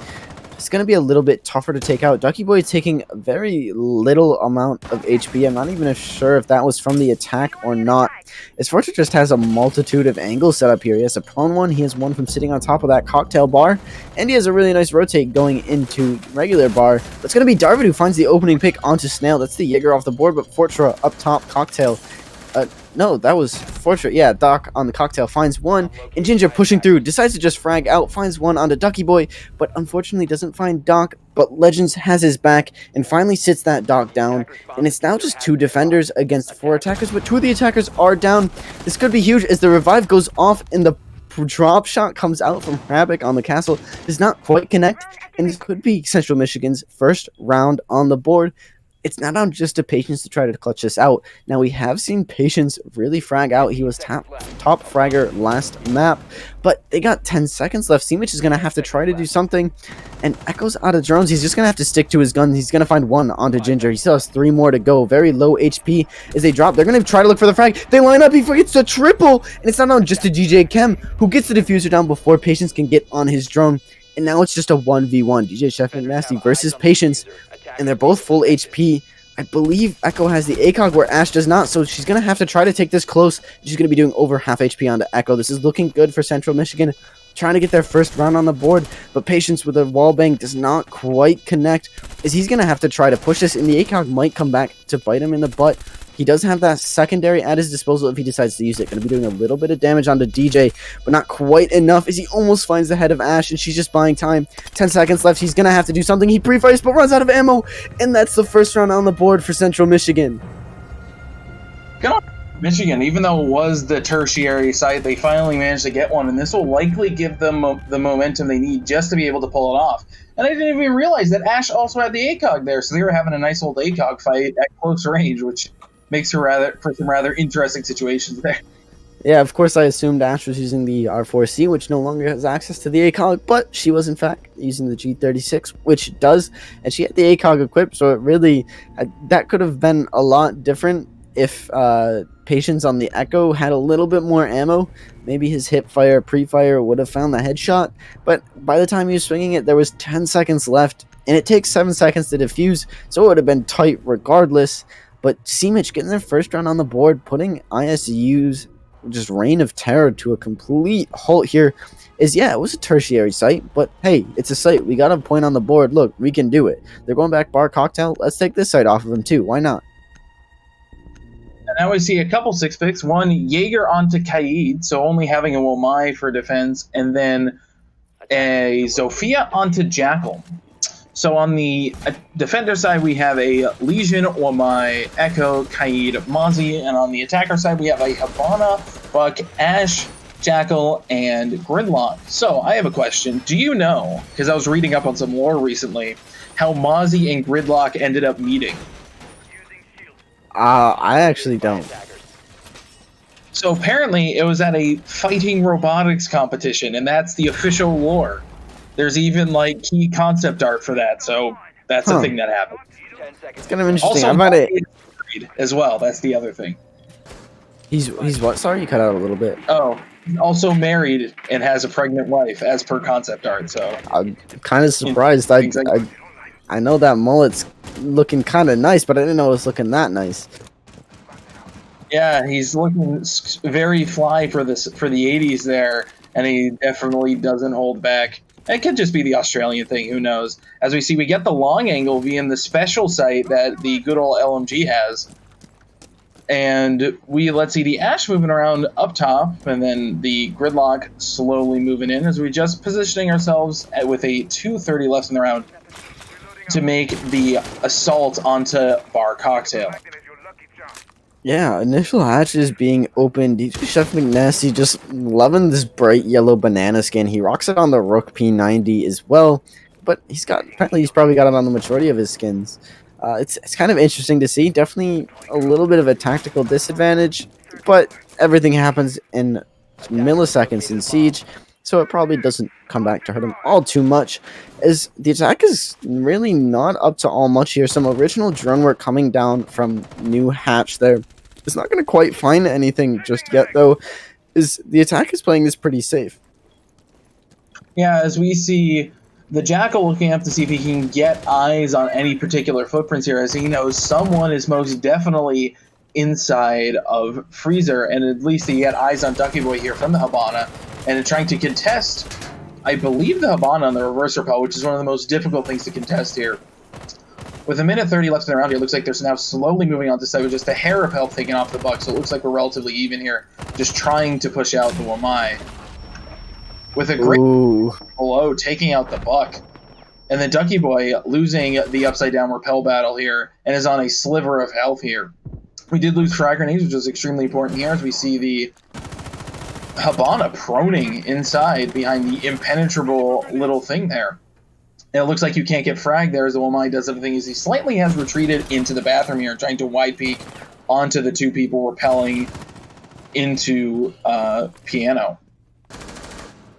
It's going to be a little bit tougher to take out. Ducky Boy taking a very little amount of HP. I'm not even sure if that was from the attack or not. As Fortune just has a multitude of angles set up here. He has a prone one, he has one from sitting on top of that cocktail bar, and he has a really nice rotate going into regular bar. But it's going to be Darvid who finds the opening pick onto Snail. That's the Jaeger off the board, but Fortra up top, cocktail. No, that was Fortune. Yeah, Doc on the cocktail finds one, and Ginger pushing through, decides to just frag out, finds one onto Ducky Boy, but unfortunately doesn't find Doc, but Legends has his back, and finally sits that Doc down, and it's now just two defenders against four attackers, but two of the attackers are down. This could be huge as the revive goes off, and the drop shot comes out from Havoc on the castle, does not quite connect, and this could be Central Michigan's first round on the board. It's not on just to Patience to try to clutch this out. Now, we have seen Patience really frag out. He was top fragger last map, but they got 10 seconds left. Simic is going to have to try to do something, and Echo's out of drones. He's just going to have to stick to his gun. He's going to find one onto Ginger. He still has 3 more to go. Very low HP as they drop. They're going to try to look for the frag. They line up. He forgets the triple, and it's not on just to DJ Chem, who gets the diffuser down before Patience can get on his drone. And now it's just a 1v1. DJ Chef and Nasty versus Patience, and they're both full HP. I believe Echo has the ACOG where Ash does not, so she's going to have to try to take this close. She's going to be doing over half HP onto Echo. This is looking good for Central Michigan, trying to get their first round on the board, but Patience with a wallbang does not quite connect, as he's going to have to try to push this, and the ACOG might come back to bite him in the butt. He does have that secondary at his disposal if he decides to use it. Going to be doing a little bit of damage onto DJ, but not quite enough as he almost finds the head of Ash, and she's just buying time. 10 seconds left. He's going to have to do something. He pre-fires but runs out of ammo, and that's the first round on the board for Central Michigan.
Good on Michigan. Even though it was the tertiary site, they finally managed to get one, and this will likely give them the momentum they need just to be able to pull it off. And I didn't even realize that Ash also had the ACOG there, so they were having a nice old ACOG fight at close range, which makes for some rather interesting situations there.
Yeah, of course I assumed Ash was using the R4C, which no longer has access to the ACOG, but she was in fact using the G36, which it does, and she had the ACOG equipped, so it really, that could have been a lot different if Patience on the Echo had a little bit more ammo. Maybe his hip fire, pre-fire would have found the headshot, but by the time he was swinging it, there was 10 seconds left, and it takes 7 seconds to defuse, so it would have been tight regardless. But Simic getting their first round on the board, putting ISU's just reign of terror to a complete halt here is, yeah, it was a tertiary site, but hey, it's a site. We got a point on the board. Look, we can do it. They're going back bar cocktail. Let's take this site off of them too. Why not?
And now we see a couple 6 picks. One, Jaeger onto Kaid, so only having a Womai for defense, and then a Zofia onto Jackal. So on the defender side, we have a Legion, Womai, Echo, Kaid, Mozzie, and on the attacker side, we have a Habana, Buck, Ash, Jackal, and Gridlock. So I have a question. Do you know, because I was reading up on some lore recently, how Mozzie and Gridlock ended up meeting?
I actually don't.
So apparently it was at a fighting robotics competition, and that's the official lore. There's even like key concept art for that, so that's a thing that happened.
It's kind of interesting.
Also,
I might have...
as well. That's the other thing.
He's what? Sorry, you cut out a little bit.
Oh, also married and has a pregnant wife, as per concept art. So
I'm kind of surprised. I know that mullet's looking kind of nice, but I didn't know it was looking that nice.
Yeah, he's looking very fly for the 80s there, and he definitely doesn't hold back. It could just be the Australian thing, who knows. As we see, we get the long angle via the special sight that the good old LMG has. And let's see the Ash moving around up top, and then the Gridlock slowly moving in as we just positioning ourselves with a 2:30 left in the round to make the assault onto Bar Cocktail.
Yeah, initial hatches being opened. DJ Chef McNasty just loving this bright yellow banana skin. He rocks it on the Rook P90 as well, but apparently he's probably got it on the majority of his skins. It's kind of interesting to see. Definitely a little bit of a tactical disadvantage, but everything happens in milliseconds in Siege, so it probably doesn't come back to hurt him all too much, as the attack is really not up to all much here. Some original drone work coming down from new hatch there. is not going to quite find anything just yet, though. Is the attack is playing this pretty safe.
Yeah, as we see the Jackal looking up to see if he can get eyes on any particular footprints here, as he knows someone is most definitely inside of Freezer, and at least he had eyes on Ducky Boy here from the Habana, and trying to contest, I believe, the Habana on the reverse repel, which is one of the most difficult things to contest here. With a minute 30 left in the round here, it looks like there's now slowly moving on to 7, just a hair of health taken off the Buck, so it looks like we're relatively even here, just trying to push out the Wamai. With a great blow, taking out the Buck. And then Ducky Boy losing the upside-down repel battle here, and is on a sliver of health here. We did lose frag grenades, which is extremely important here, as we see the Habana proning inside behind the impenetrable little thing there. And it looks like you can't get fragged there, as the Wamai does everything is he slightly has retreated into the bathroom here, trying to wide peek onto the two people repelling into Piano.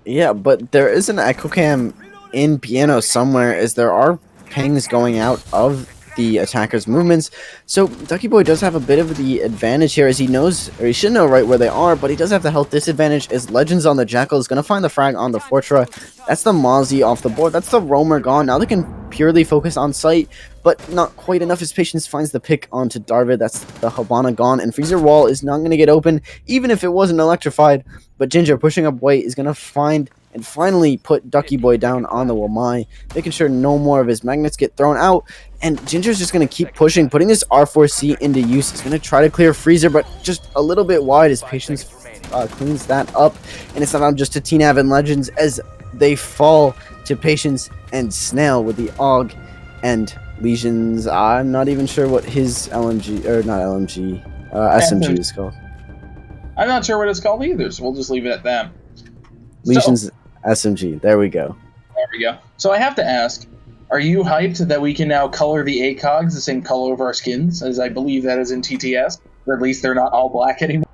Yeah, but there is an echo cam in Piano somewhere, as there are pings going out of the attacker's movements. So Ducky Boy does have a bit of the advantage here, as he knows, or he should know right where they are, but he does have the health disadvantage, as Legends on the Jackal is going to find the frag on the Fortra. That's the Mozzie off the board. That's the Roamer gone. Now they can purely focus on sight, but not quite enough as Patience finds the pick onto Darvid. That's the Habana gone, and Freezer Wall is not going to get open, even if it wasn't electrified. But Ginger, pushing up weight, is going to find and finally put Ducky Boy down on the Wamai, making sure no more of his magnets get thrown out. And Ginger's just going to keep pushing, putting this R4C into use. He's going to try to clear Freezer, but just a little bit wide as Patience cleans that up. And it's not just to TNAV and Legends as they fall to Patience and Snail with the AUG and Lesions. I'm not even sure what his LMG, or not LMG, SMG is called.
I'm not sure what it's called either, so we'll just leave it at that.
Lesions SMG. There we go.
There we go. So I have to ask, are you hyped that we can now color the ACOGs the same color of our skins, as I believe that is in TTS? Or at least they're not all black anymore?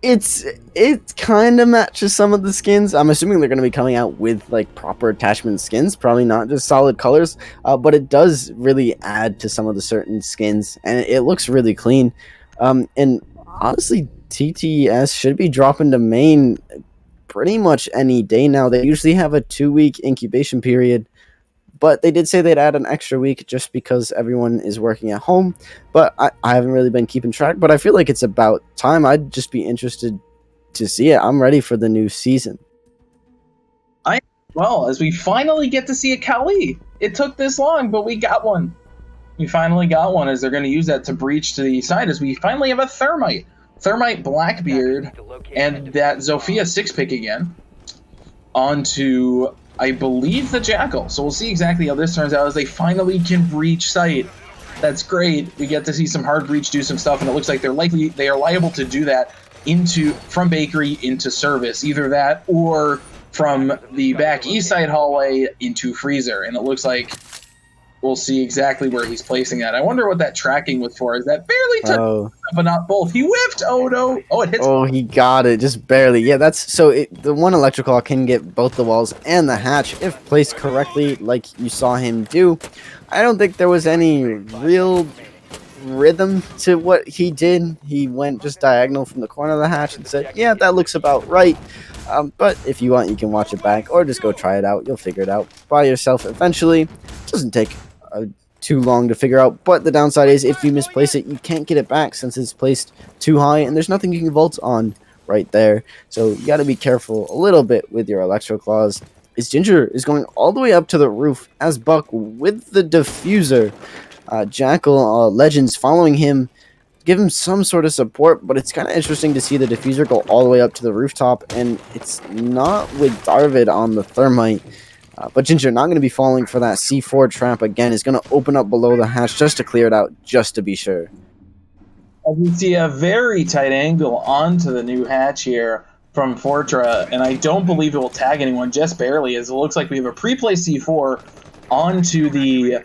It kind of matches some of the skins. I'm assuming they're going to be coming out with like proper attachment skins, probably not just solid colors, but it does really add to some of the certain skins, and it looks really clean. And honestly, TTS should be dropping to main pretty much any day now. They usually have a 2-week incubation period, but they did say they'd add an extra week just because everyone is working at home. But I haven't really been keeping track, but I feel like it's about time. I'd just be interested to see it. I'm ready for the new season.
Well, as we finally get to see a Kali. It took this long, but we got one. We finally got one, as they're going to use that to breach to the side, as we finally have a Thermite. Thermite Blackbeard and that Zofia 6-pick again onto, I believe, the Jackal. So we'll see exactly how this turns out as they finally can breach sight. That's great. We get to see some hard breach do some stuff, and it looks like they are liable to do that from Bakery into Service. Either that or from the back east side hallway into Freezer. And it looks like we'll see exactly where he's placing that. I wonder what that tracking was for. Is that barely took, but not both? He whiffed. Oh no! Oh, it hits.
Oh, he got it just barely. Yeah, that's so. The one electrical can get both the walls and the hatch if placed correctly, like you saw him do. I don't think there was any real rhythm to what he did. He went just diagonal from the corner of the hatch and said, "Yeah, that looks about right." But if you want, you can watch it back or just go try it out. You'll figure it out by yourself eventually. It doesn't take too long to figure out, but the downside is if you misplace it, you can't get it back since it's placed too high, and there's nothing you can vault on right there. So you got to be careful a little bit with your electro claws. As Ginger is going all the way up to the roof as Buck with the diffuser. Jackal Legends following him, give him some sort of support, but it's kind of interesting to see the diffuser go all the way up to the rooftop, and it's not with Darvid on the Thermite. But Ginger not going to be falling for that C4 trap again. Is going to open up below the hatch just to clear it out, just to be sure.
As we see a very tight angle onto the new hatch here from Fortra, and I don't believe it will tag anyone, just barely, as it looks like we have a pre-placed C4 onto the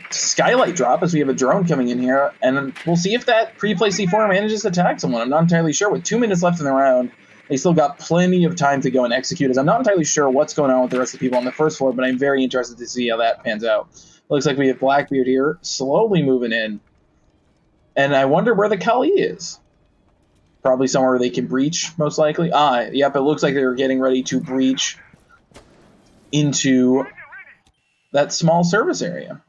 skylight drop, as we have a drone coming in here, and we'll see if that pre-placed C4 manages to tag someone. I'm not entirely sure. With 2 minutes left in the round, they still got plenty of time to go and execute, as I'm not entirely sure what's going on with the rest of the people on the first floor, but I'm very interested to see how that pans out. Looks like we have Blackbeard here, slowly moving in. And I wonder where the Kali is. Probably somewhere they can breach, most likely. Yep, it looks like they were getting ready to breach into that small service area.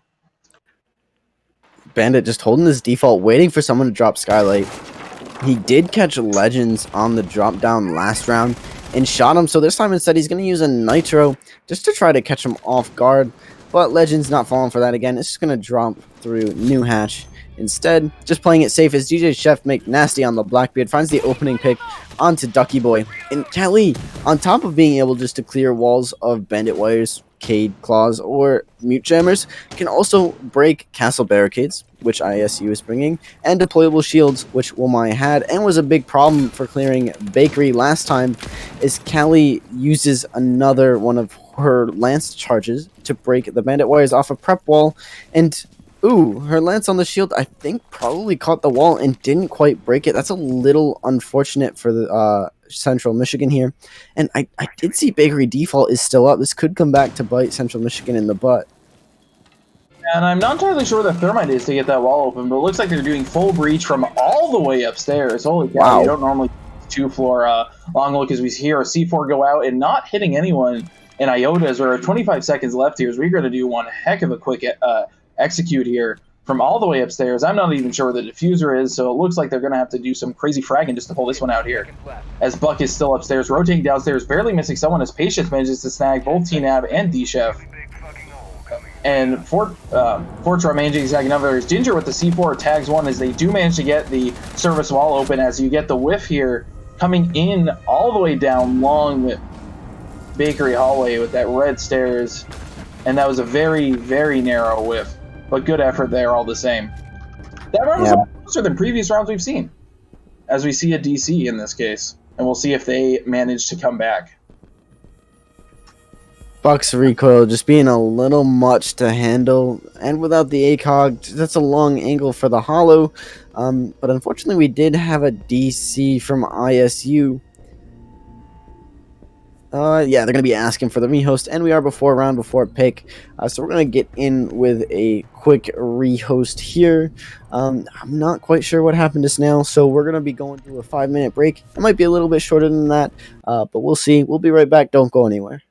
Bandit just holding his default, waiting for someone to drop Skylight. He did catch Legends on the drop down last round and shot him, so this time instead he's going to use a Nitro just to try to catch him off guard. But Legends not falling for that again. It's just going to drop through New Hatch. Instead, just playing it safe as DJ Chef make nasty on the Blackbeard, finds the opening pick onto Ducky Boy. And Kelly, on top of being able just to clear walls of Bandit Wires, Cade Claws, or Mute Jammers, can also break castle barricades, which ISU is bringing, and deployable shields, which Womai had, and was a big problem for clearing Bakery last time, is Callie uses another one of her lance charges to break the Bandit Wires off a prep wall, and her lance on the shield, I think, probably caught the wall and didn't quite break it. That's a little unfortunate for the Central Michigan here. And I did see Bakery default is still up. This could come back to bite Central Michigan in the butt.
And I'm not entirely sure where the Thermite is to get that wall open, but it looks like they're doing full breach from all the way upstairs. Holy cow,
Wow.
You don't normally two-floor long look as we hear a C4 go out and not hitting anyone in Iotas. There are 25 seconds left here, so we're going to do one heck of a quick execute here from all the way upstairs. I'm not even sure where the diffuser is, so it looks like they're going to have to do some crazy fragging just to pull this one out here. As Buck is still upstairs, rotating downstairs, barely missing someone as Patience manages to snag both T-Nab and D-Chef. And Fortra managing to snag another. Ginger with the C4 tags one as they do manage to get the service wall open as you get the whiff here coming in all the way down long Bakery hallway with that red stairs. And that was a very, very narrow whiff. But good effort there all the same. That round was a lot closer than previous rounds we've seen. As we see a DC in this case. And we'll see if they manage to come back.
Buck's recoil just being a little much to handle. And without the ACOG, that's a long angle for the hollow. But unfortunately, we did have a DC from ISU. Yeah, they're going to be asking for the rehost, and we are round before pick. So we're going to get in with a quick rehost here. I'm not quite sure what happened just now, so we're going to be going through a 5-minute break. It might be a little bit shorter than that, but we'll see. We'll be right back. Don't go anywhere.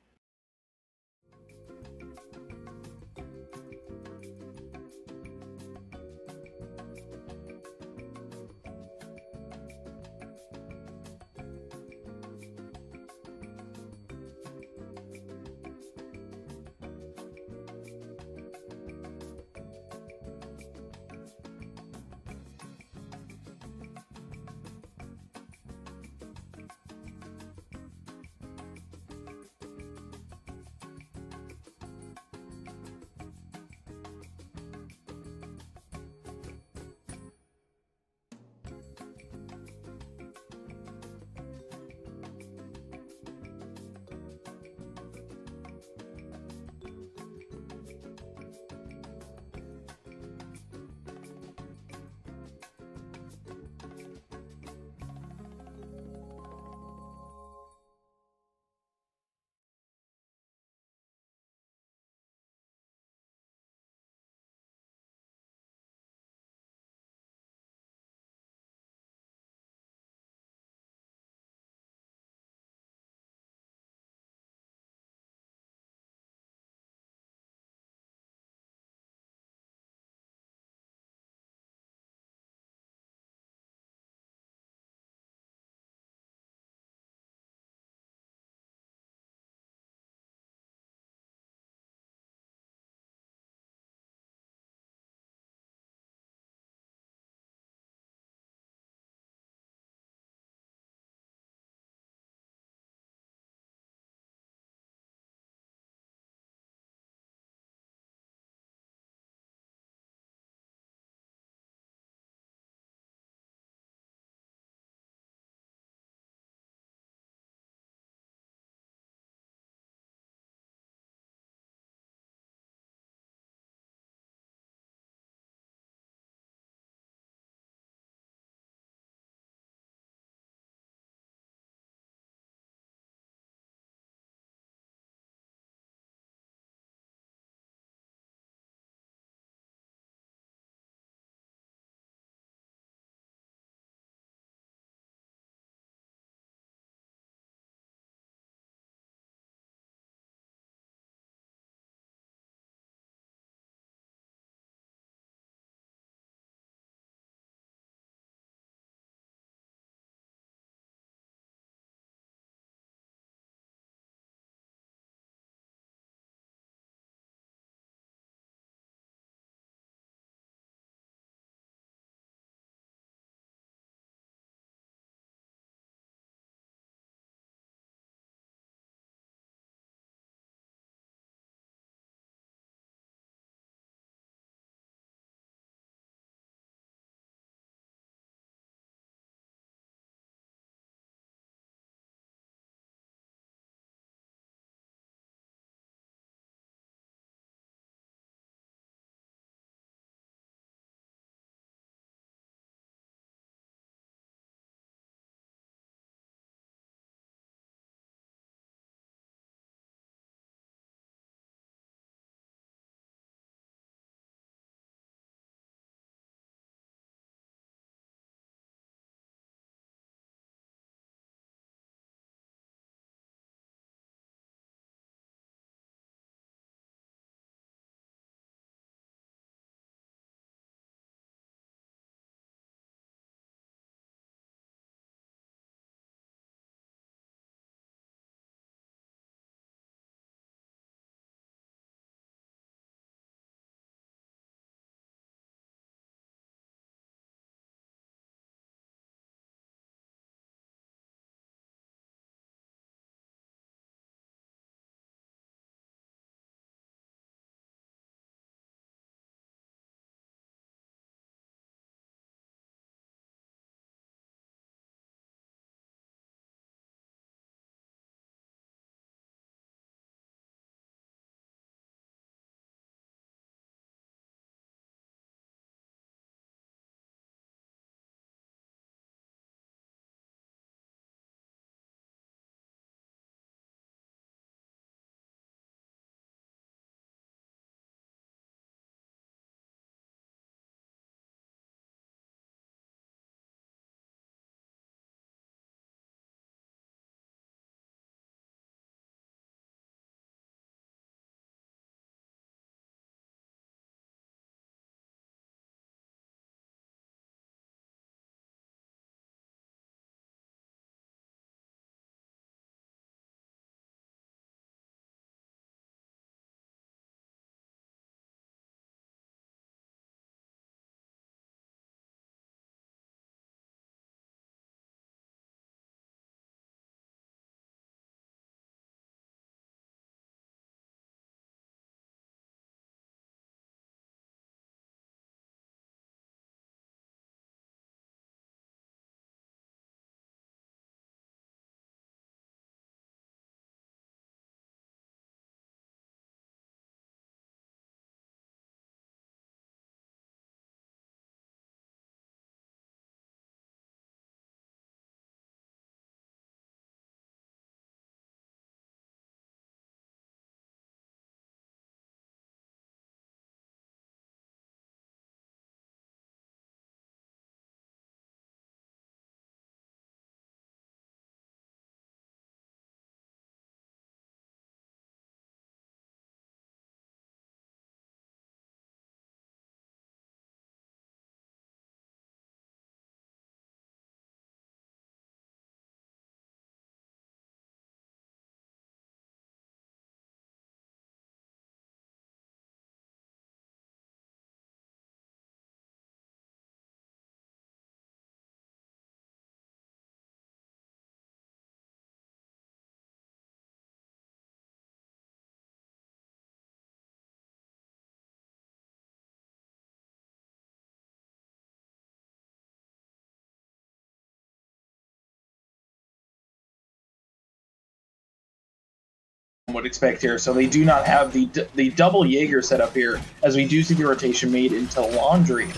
would expect here. So they do not have the double Jaeger set up here, as we do see the rotation made into Laundry.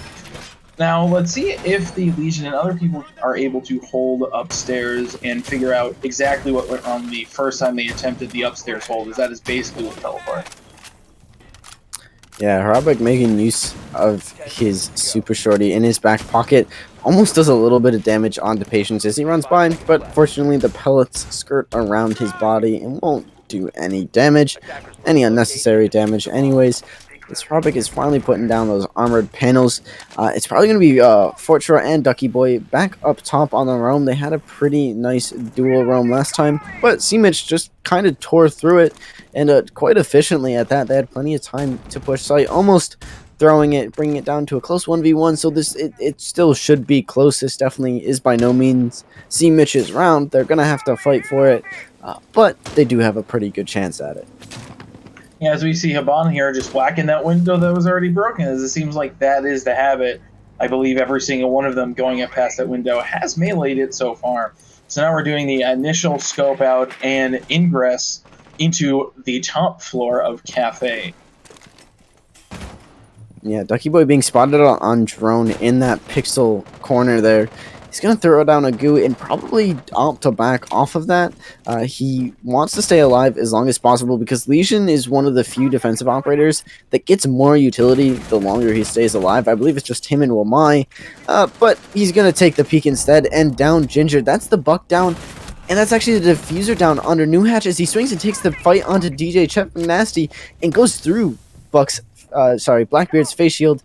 Now, let's see if the Legion and other people are able to hold upstairs and figure out exactly what went wrong the first time they attempted the upstairs hold, as that is basically what fell apart.
Yeah, Harabek making use of his super shorty in his back pocket almost does a little bit of damage onto Patience as he runs by, but fortunately the pellets skirt around his body and won't do any damage, any unnecessary damage anyways. As Harabek is finally putting down those armored panels, it's probably going to be Fortra and Ducky Boy back up top on the roam. They had a pretty nice dual roam last time, but C-Mitch just kind of tore through it, and quite efficiently at that. They had plenty of time to push site, almost throwing it, bringing it down to a close 1v1, so it still should be close. This definitely is by no means C-Mitch's round. They're going to have to fight for it, but they do have a pretty good chance at it.
Yeah, as we see Haban here just whacking that window that was already broken, as it seems like that is the habit. I believe every single one of them going up past that window has meleeed it so far. So now we're doing the initial scope out and ingress into the top floor of Cafe.
Yeah, Ducky Boy being spotted on drone in that pixel corner there. He's going to throw down a goo and probably opt to back off of that. He wants to stay alive as long as possible because Legion is one of the few defensive operators that gets more utility the longer he stays alive. I believe it's just him and Wamai, but he's going to take the peek instead and down Ginger. That's the buck down, and that's actually the diffuser down under New Hatch as he swings and takes the fight onto DJ Chef Nasty and goes through Blackbeard's face shield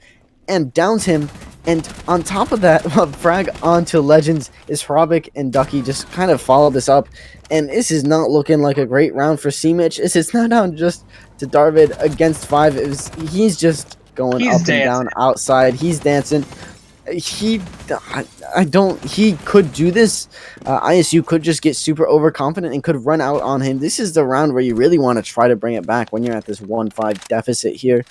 and downs him. And on top of that, frag onto Legends is Harabek and Ducky just kind of follow this up. And this is not looking like a great round for C-Mitch. It's not down just to Darvid against 5. He's just going up and down outside. He's dancing. He could do this. ISU could just get super overconfident and could run out on him. This is the round where you really want to try to bring it back when you're at this 1-5 deficit here.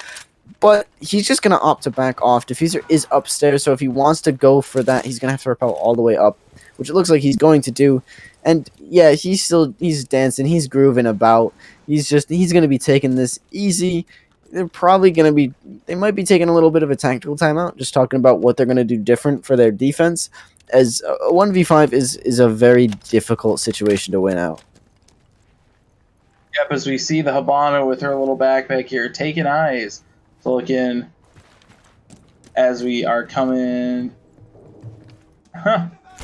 But he's just going to opt to back off. Diffuser is upstairs, so if he wants to go for that, he's going to have to rappel all the way up, which it looks like he's going to do. And yeah, he's dancing, he's grooving about. He's going to be taking this easy. They might be taking a little bit of a tactical timeout, just talking about what they're going to do different for their defense, as a 1v5 is a very difficult situation to win out.
Yep, as we see the Habana with her little backpack here, taking eyes. Look in as we are coming.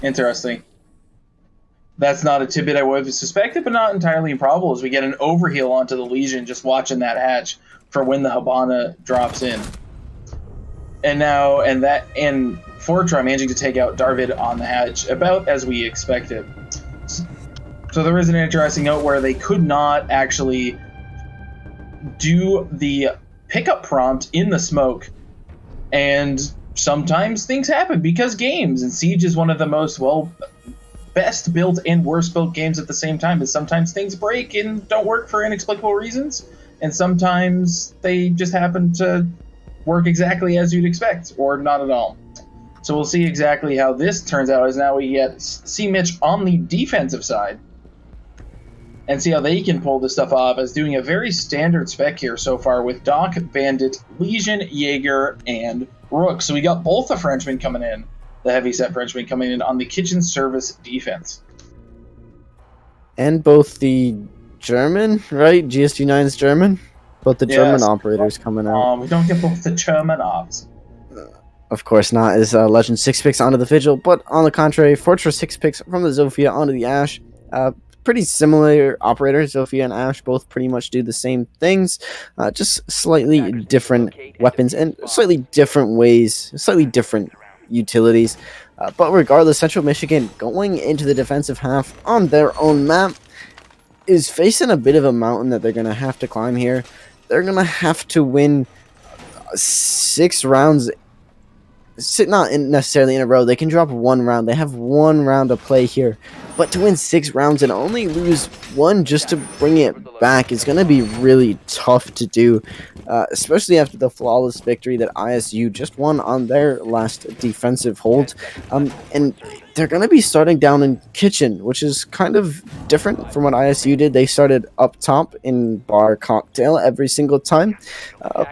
Interesting. That's not a tidbit I would have suspected, but not entirely improbable, as we get an overheal onto the Legion just watching that hatch for when the Habana drops in. And Fortra managing to take out Darvid on the hatch about as we expected. So there is an interesting note where they could not actually do the pickup prompt in the smoke, and sometimes things happen because games, and Siege is one of the most best built and worst built games at the same time, and sometimes things break and don't work for inexplicable reasons, and sometimes they just happen to work exactly as you'd expect, or not at all. So we'll see exactly how this turns out, as now we get C-Mitch on the defensive side and see how they can pull this stuff off, as doing a very standard spec here so far with Doc, Bandit, Legion, Jaeger, and Rook. So we got both the Frenchmen coming in, the heavy-set Frenchmen coming in on the kitchen service defense.
And both the German, right? GSG9's German? Both the German operators coming out.
We don't get both the German ops.
Of course not, as Legend 6 picks onto the Vigil, but on the contrary, Fortress 6 picks from the Zofia onto the Ash. Pretty similar operators. Zofia and Ash both pretty much do the same things, just slightly different weapons and slightly different ways, slightly different utilities. But regardless, Central Michigan going into the defensive half on their own map is facing a bit of a mountain that they're going to have to climb here. They're going to have to win 6 rounds not necessarily in a row. They can drop 1 round. They have 1 round to play here. But to win 6 rounds and only lose 1 just to bring it back is going to be really tough to do, especially after the flawless victory that ISU just won on their last defensive hold. And they're going to be starting down in kitchen, which is kind of different from what ISU did. They started up top in bar cocktail every single time.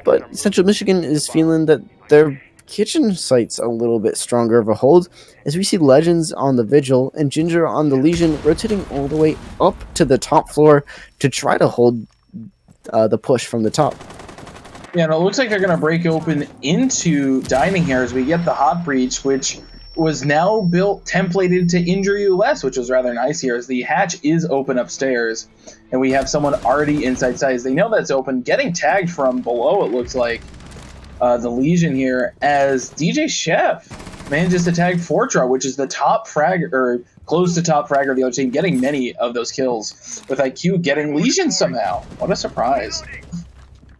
But Central Michigan is feeling that their kitchen site's a little bit stronger of a hold, as we see Legends on the Vigil and Ginger on the Legion rotating all the way up to the top floor to try to hold the push from the top.
Yeah, and it looks like they're going to break open into dining here as we get the hot breach, which was now built templated to injure you less, which was rather nice here, as the hatch is open upstairs, and we have someone already inside size. They know that's open, getting tagged from below, it looks like. The Legion here, as DJ Chef manages to tag Fortra, which is the top frag, or close to top fragger of the other team, getting many of those kills, with IQ getting Legion somehow. What a surprise.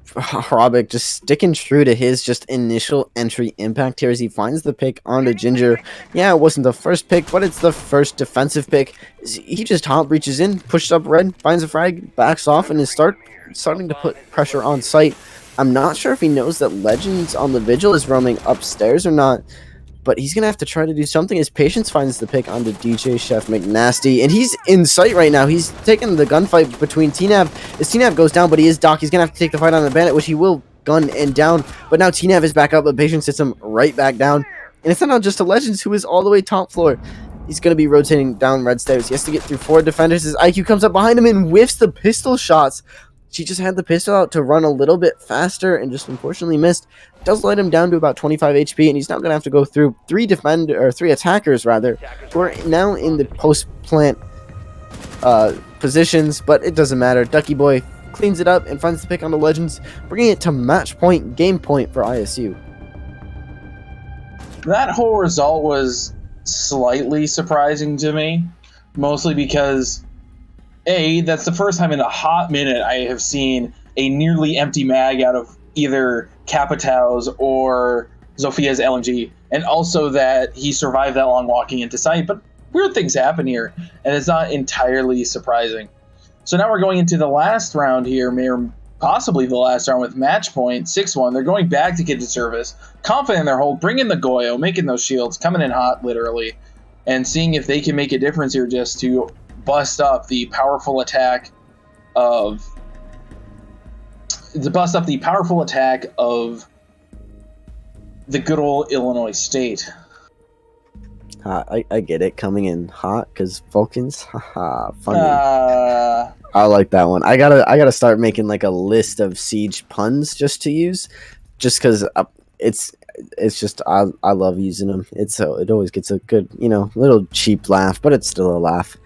Robic just sticking true to his just initial entry impact here as he finds the pick onto Ginger. Yeah, it wasn't the first pick, but it's the first defensive pick. He just hot breaches in, pushes up red, finds a frag, backs off, and is starting to put pressure on site. I'm not sure if he knows that Legends on the Vigil is roaming upstairs or not, but he's going to have to try to do something as Patience finds the pick onto DJ Chef McNasty, and he's in sight right now. He's taking the gunfight between TNAV. As TNAV goes down, but he is Doc. He's going to have to take the fight on the Bandit, which he will gun and down, but now TNAV is back up, but Patience hits him right back down, and it's not just a Legends who is all the way top floor. He's going to be rotating down red stairs. He has to get through 4 defenders as IQ comes up behind him and whiffs the pistol shots. She just had the pistol out to run a little bit faster and just unfortunately missed. Does let him down to about 25 HP, and he's now going to have to go through 3 attackers rather, who are now in the post-plant positions, but it doesn't matter. Ducky Boy cleans it up and finds the pick on the Legends, bringing it to match point, game point for ISU.
That whole result was slightly surprising to me, mostly because that's the first time in a hot minute I have seen a nearly empty mag out of either Capitão's or Zofia's LMG, and also that he survived that long walking into sight. But weird things happen here, and it's not entirely surprising. So now we're going into the last round here, or possibly the last round with match point, 6-1. They're going back to kitchen service, confident in their hold, bringing the Goyo, making those shields, coming in hot, literally, and seeing if they can make a difference here just to bust up the powerful attack of the good old Illinois State.
I get it, coming in hot because Vulcans. Haha, funny. I like that one. I gotta start making like a list of Siege puns just to use, just because it's just I love using them. It always gets a good little cheap laugh, but it's still a laugh.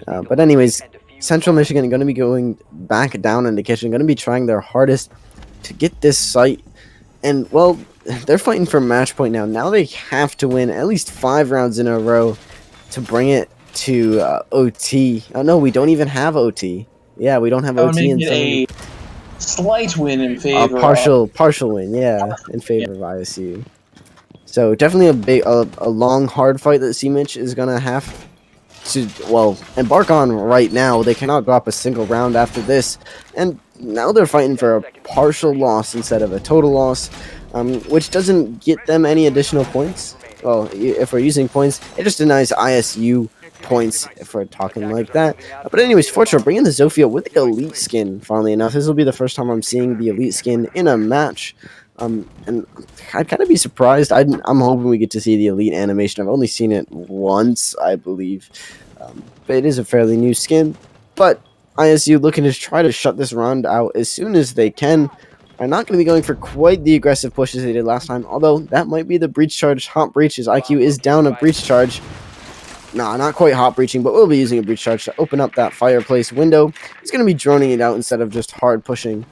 But anyways, Central Michigan are going to be going back down in the kitchen, going to be trying their hardest to get this site, and well, they're fighting for match point now. Now they have to win at least 5 rounds in a row to bring it to OT. Oh no, we don't even have OT. Yeah, we don't have OT in
a slight win in favor.
Partial win, yeah, in favor of ISU. So definitely a long hard fight that C-Mitch is gonna have to embark on right now. They cannot drop a single round after this, and now they're fighting for a partial loss instead of a total loss, which doesn't get them any additional points. Well, if we're using points, it just denies ISU points if we're talking like that. But anyways, Fortra bringing the Zofia with the elite skin. Funnily enough, this will be the first time I'm seeing the elite skin in a match. And I'd kind of be surprised. I'm hoping we get to see the elite animation. I've only seen it once, I believe. But it is a fairly new skin. But ISU looking to try to shut this round out as soon as they can. Are not going to be going for quite the aggressive pushes they did last time. Although that might be the breach charge. Hot breach as IQ is down a breach charge. Nah, not quite hot breaching, but we'll be using a breach charge to open up that fireplace window. He's going to be droning it out instead of just hard pushing.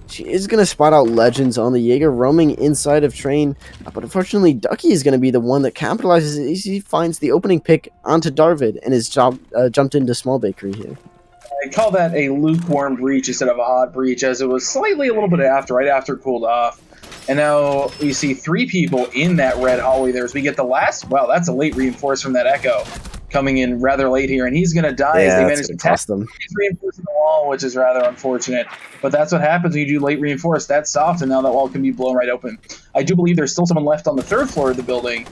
She is going to spot out Legends on the Jaeger roaming inside of Train, but unfortunately Ducky is going to be the one that capitalizes as he finds the opening pick onto Darvid and is jumped into Small Bakery here.
I call that a lukewarm breach instead of a hot breach, as it was slightly a little bit after, right after it cooled off. And now we see 3 people in that red hallway there as we get the last. Wow, that's a late reinforce from that Echo coming in rather late here. And he's going to die as they
Yeah, it's
manage to
gonna
tap
cost them.
reinforcing the wall, which is rather unfortunate. But that's what happens when you do late reinforce. That's soft, and now that wall can be blown right open. I do believe there's still someone left on the 3rd floor of the building,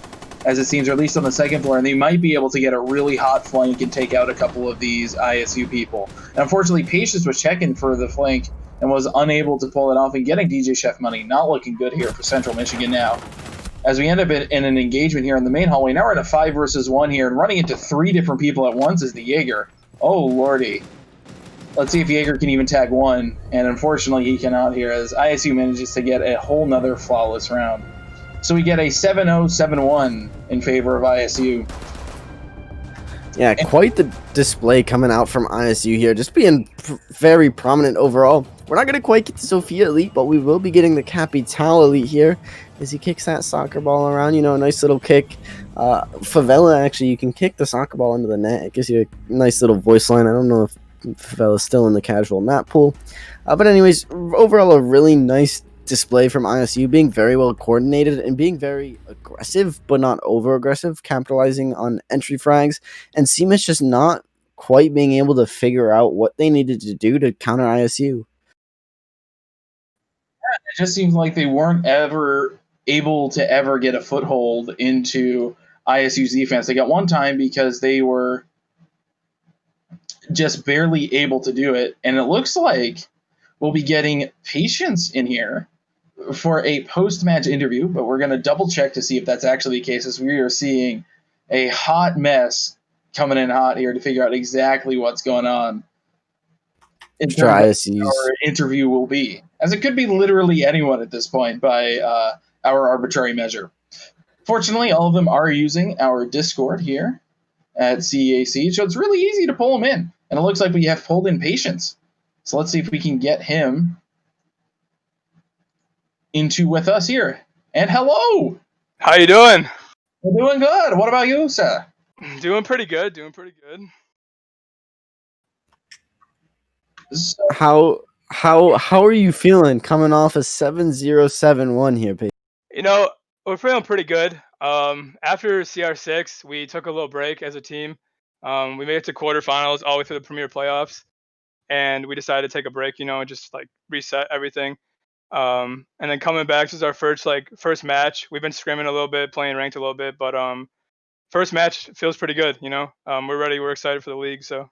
as it seems, or at least on the 2nd floor, and they might be able to get a really hot flank and take out a couple of these ISU people. And unfortunately, Patience was checking for the flank and was unable to pull it off and getting DJ Chef money. Not looking good here for Central Michigan now. As we end up in an engagement here in the main hallway, now we're in a 5 versus 1 here, and running into 3 different people at once is the Jaeger. Oh, lordy. Let's see if Jaeger can even tag one, and unfortunately he cannot here as ISU manages to get a whole nother flawless round. So we get a 7-0, 7-1 in favor of ISU.
Yeah, quite the display coming out from ISU here, just being very prominent overall. We're not going to quite get to Sophia Elite, but we will be getting the Capital Elite here as he kicks that soccer ball around. You know, a nice little kick. Favela, actually, you can kick the soccer ball into the net. It gives you a nice little voice line. I don't know if Favela's still in the casual map pool. But anyways, overall, a really nice display from ISU, being very well coordinated and being very aggressive, but not over aggressive, capitalizing on entry frags, and CMIS just not quite being able to figure out what they needed to do to counter ISU.
It just seems like they weren't ever able to ever get a foothold into ISU's defense. They got one time because they were just barely able to do it, and it looks like we'll be getting Patience in here for a post-match interview, but we're going to double check to see if that's actually the case, as we are seeing a hot mess coming in hot here to figure out exactly what's going on in terms of what our interview will be, as it could be literally anyone at this point by our arbitrary measure. Fortunately, all of them are using our Discord here at CEA, so it's really easy to pull them in, and it looks like we have pulled in Patience. So let's see if we can get him into with us here. And hello!
How you doing?
We're doing good. What about you, sir?
Doing pretty good. Doing pretty good.
So,
How are you feeling coming off a 7-0-7-1 here, Pete?
You know, we're feeling pretty good. After CR6, we took a little break as a team. We made it to quarterfinals all the way through the Premier playoffs, and we decided to take a break. You know, and just like reset everything. And then coming back, this is our first match. We've been scrimming a little bit, playing ranked a little bit, but first match feels pretty good. You know, we're ready. We're excited for the league. So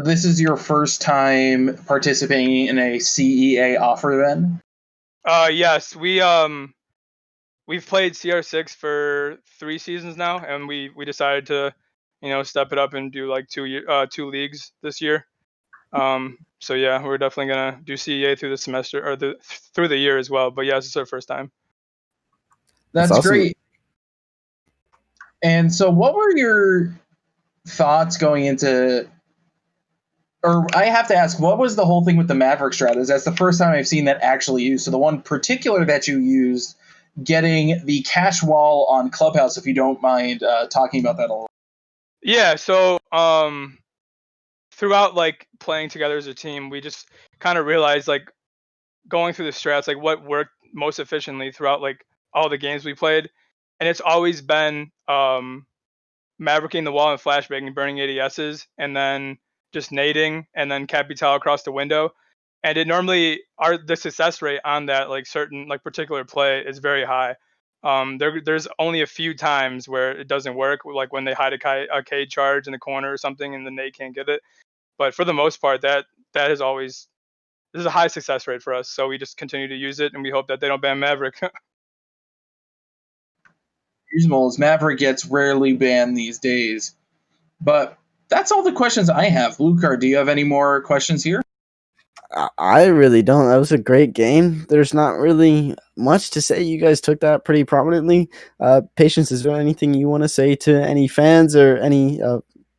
this is your first time participating in a CEA offer, then?
yes, we've played CR6 for 3 seasons now, and we decided to, step it up and do like 2 leagues this year. So yeah, we're definitely gonna do CEA through the semester or through the year as well. But yeah, this is our first time.
That's
awesome.
great. And so, what were your thoughts going into? Or I have to ask, what was the whole thing with the Maverick stratas? That's the first time I've seen that actually used. So the one particular that you used, getting the cash wall on Clubhouse, if you don't mind talking about that a little.
Yeah. So throughout like playing together as a team, we just kind of realized like going through the strats, like what worked most efficiently throughout like all the games we played, and it's always been mavericking the wall and flashbanging, burning ADSs, and then just nading and then capital across the window. And it normally the success rate on that like certain like particular play is very high. There's only a few times where it doesn't work, like when they hide a K charge in the corner or something, and then they can't get it. But for the most part, that is always this is a high success rate for us. So we just continue to use it, and we hope that they don't ban Maverick.
Reasonable as Maverick gets rarely banned these days. But that's all the questions I have. Blue Card, do you have any more questions here?
I really don't. That was a great game. There's not really much to say. You guys took that pretty prominently. Patience, is there anything you want to say to any fans or any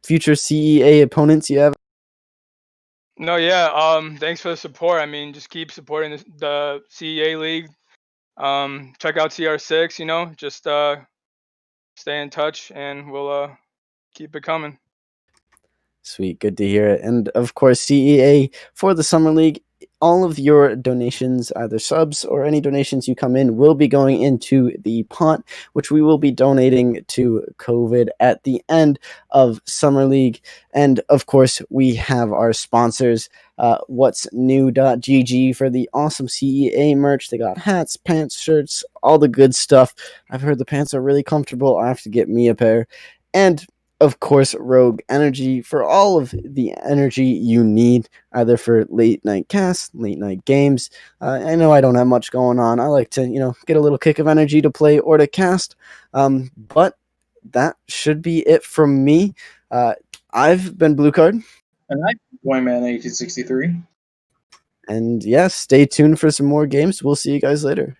future CEA opponents you have?
No, yeah. Thanks for the support. I mean, just keep supporting the CEA league. Check out CR6. Just stay in touch, and we'll keep it coming.
Sweet, good to hear it. And of course, CEA for the Summer League all of your donations, either subs or any donations you come in, will be going into the pot, which we will be donating to COVID at the end of Summer League. And of course, we have our sponsors, What's New.gg, for the awesome CEA merch. They got hats, pants, shirts, all the good stuff. I've heard the pants are really comfortable. I have to get me a pair. And of course, Rogue Energy for all of the energy you need, either for late night casts, late night games. I know I don't have much going on. I like to, get a little kick of energy to play or to cast. But that should be it from me. I've been Blue Card.
And I'm Boyman 1863.
And yes, stay tuned for some more games. We'll see you guys later.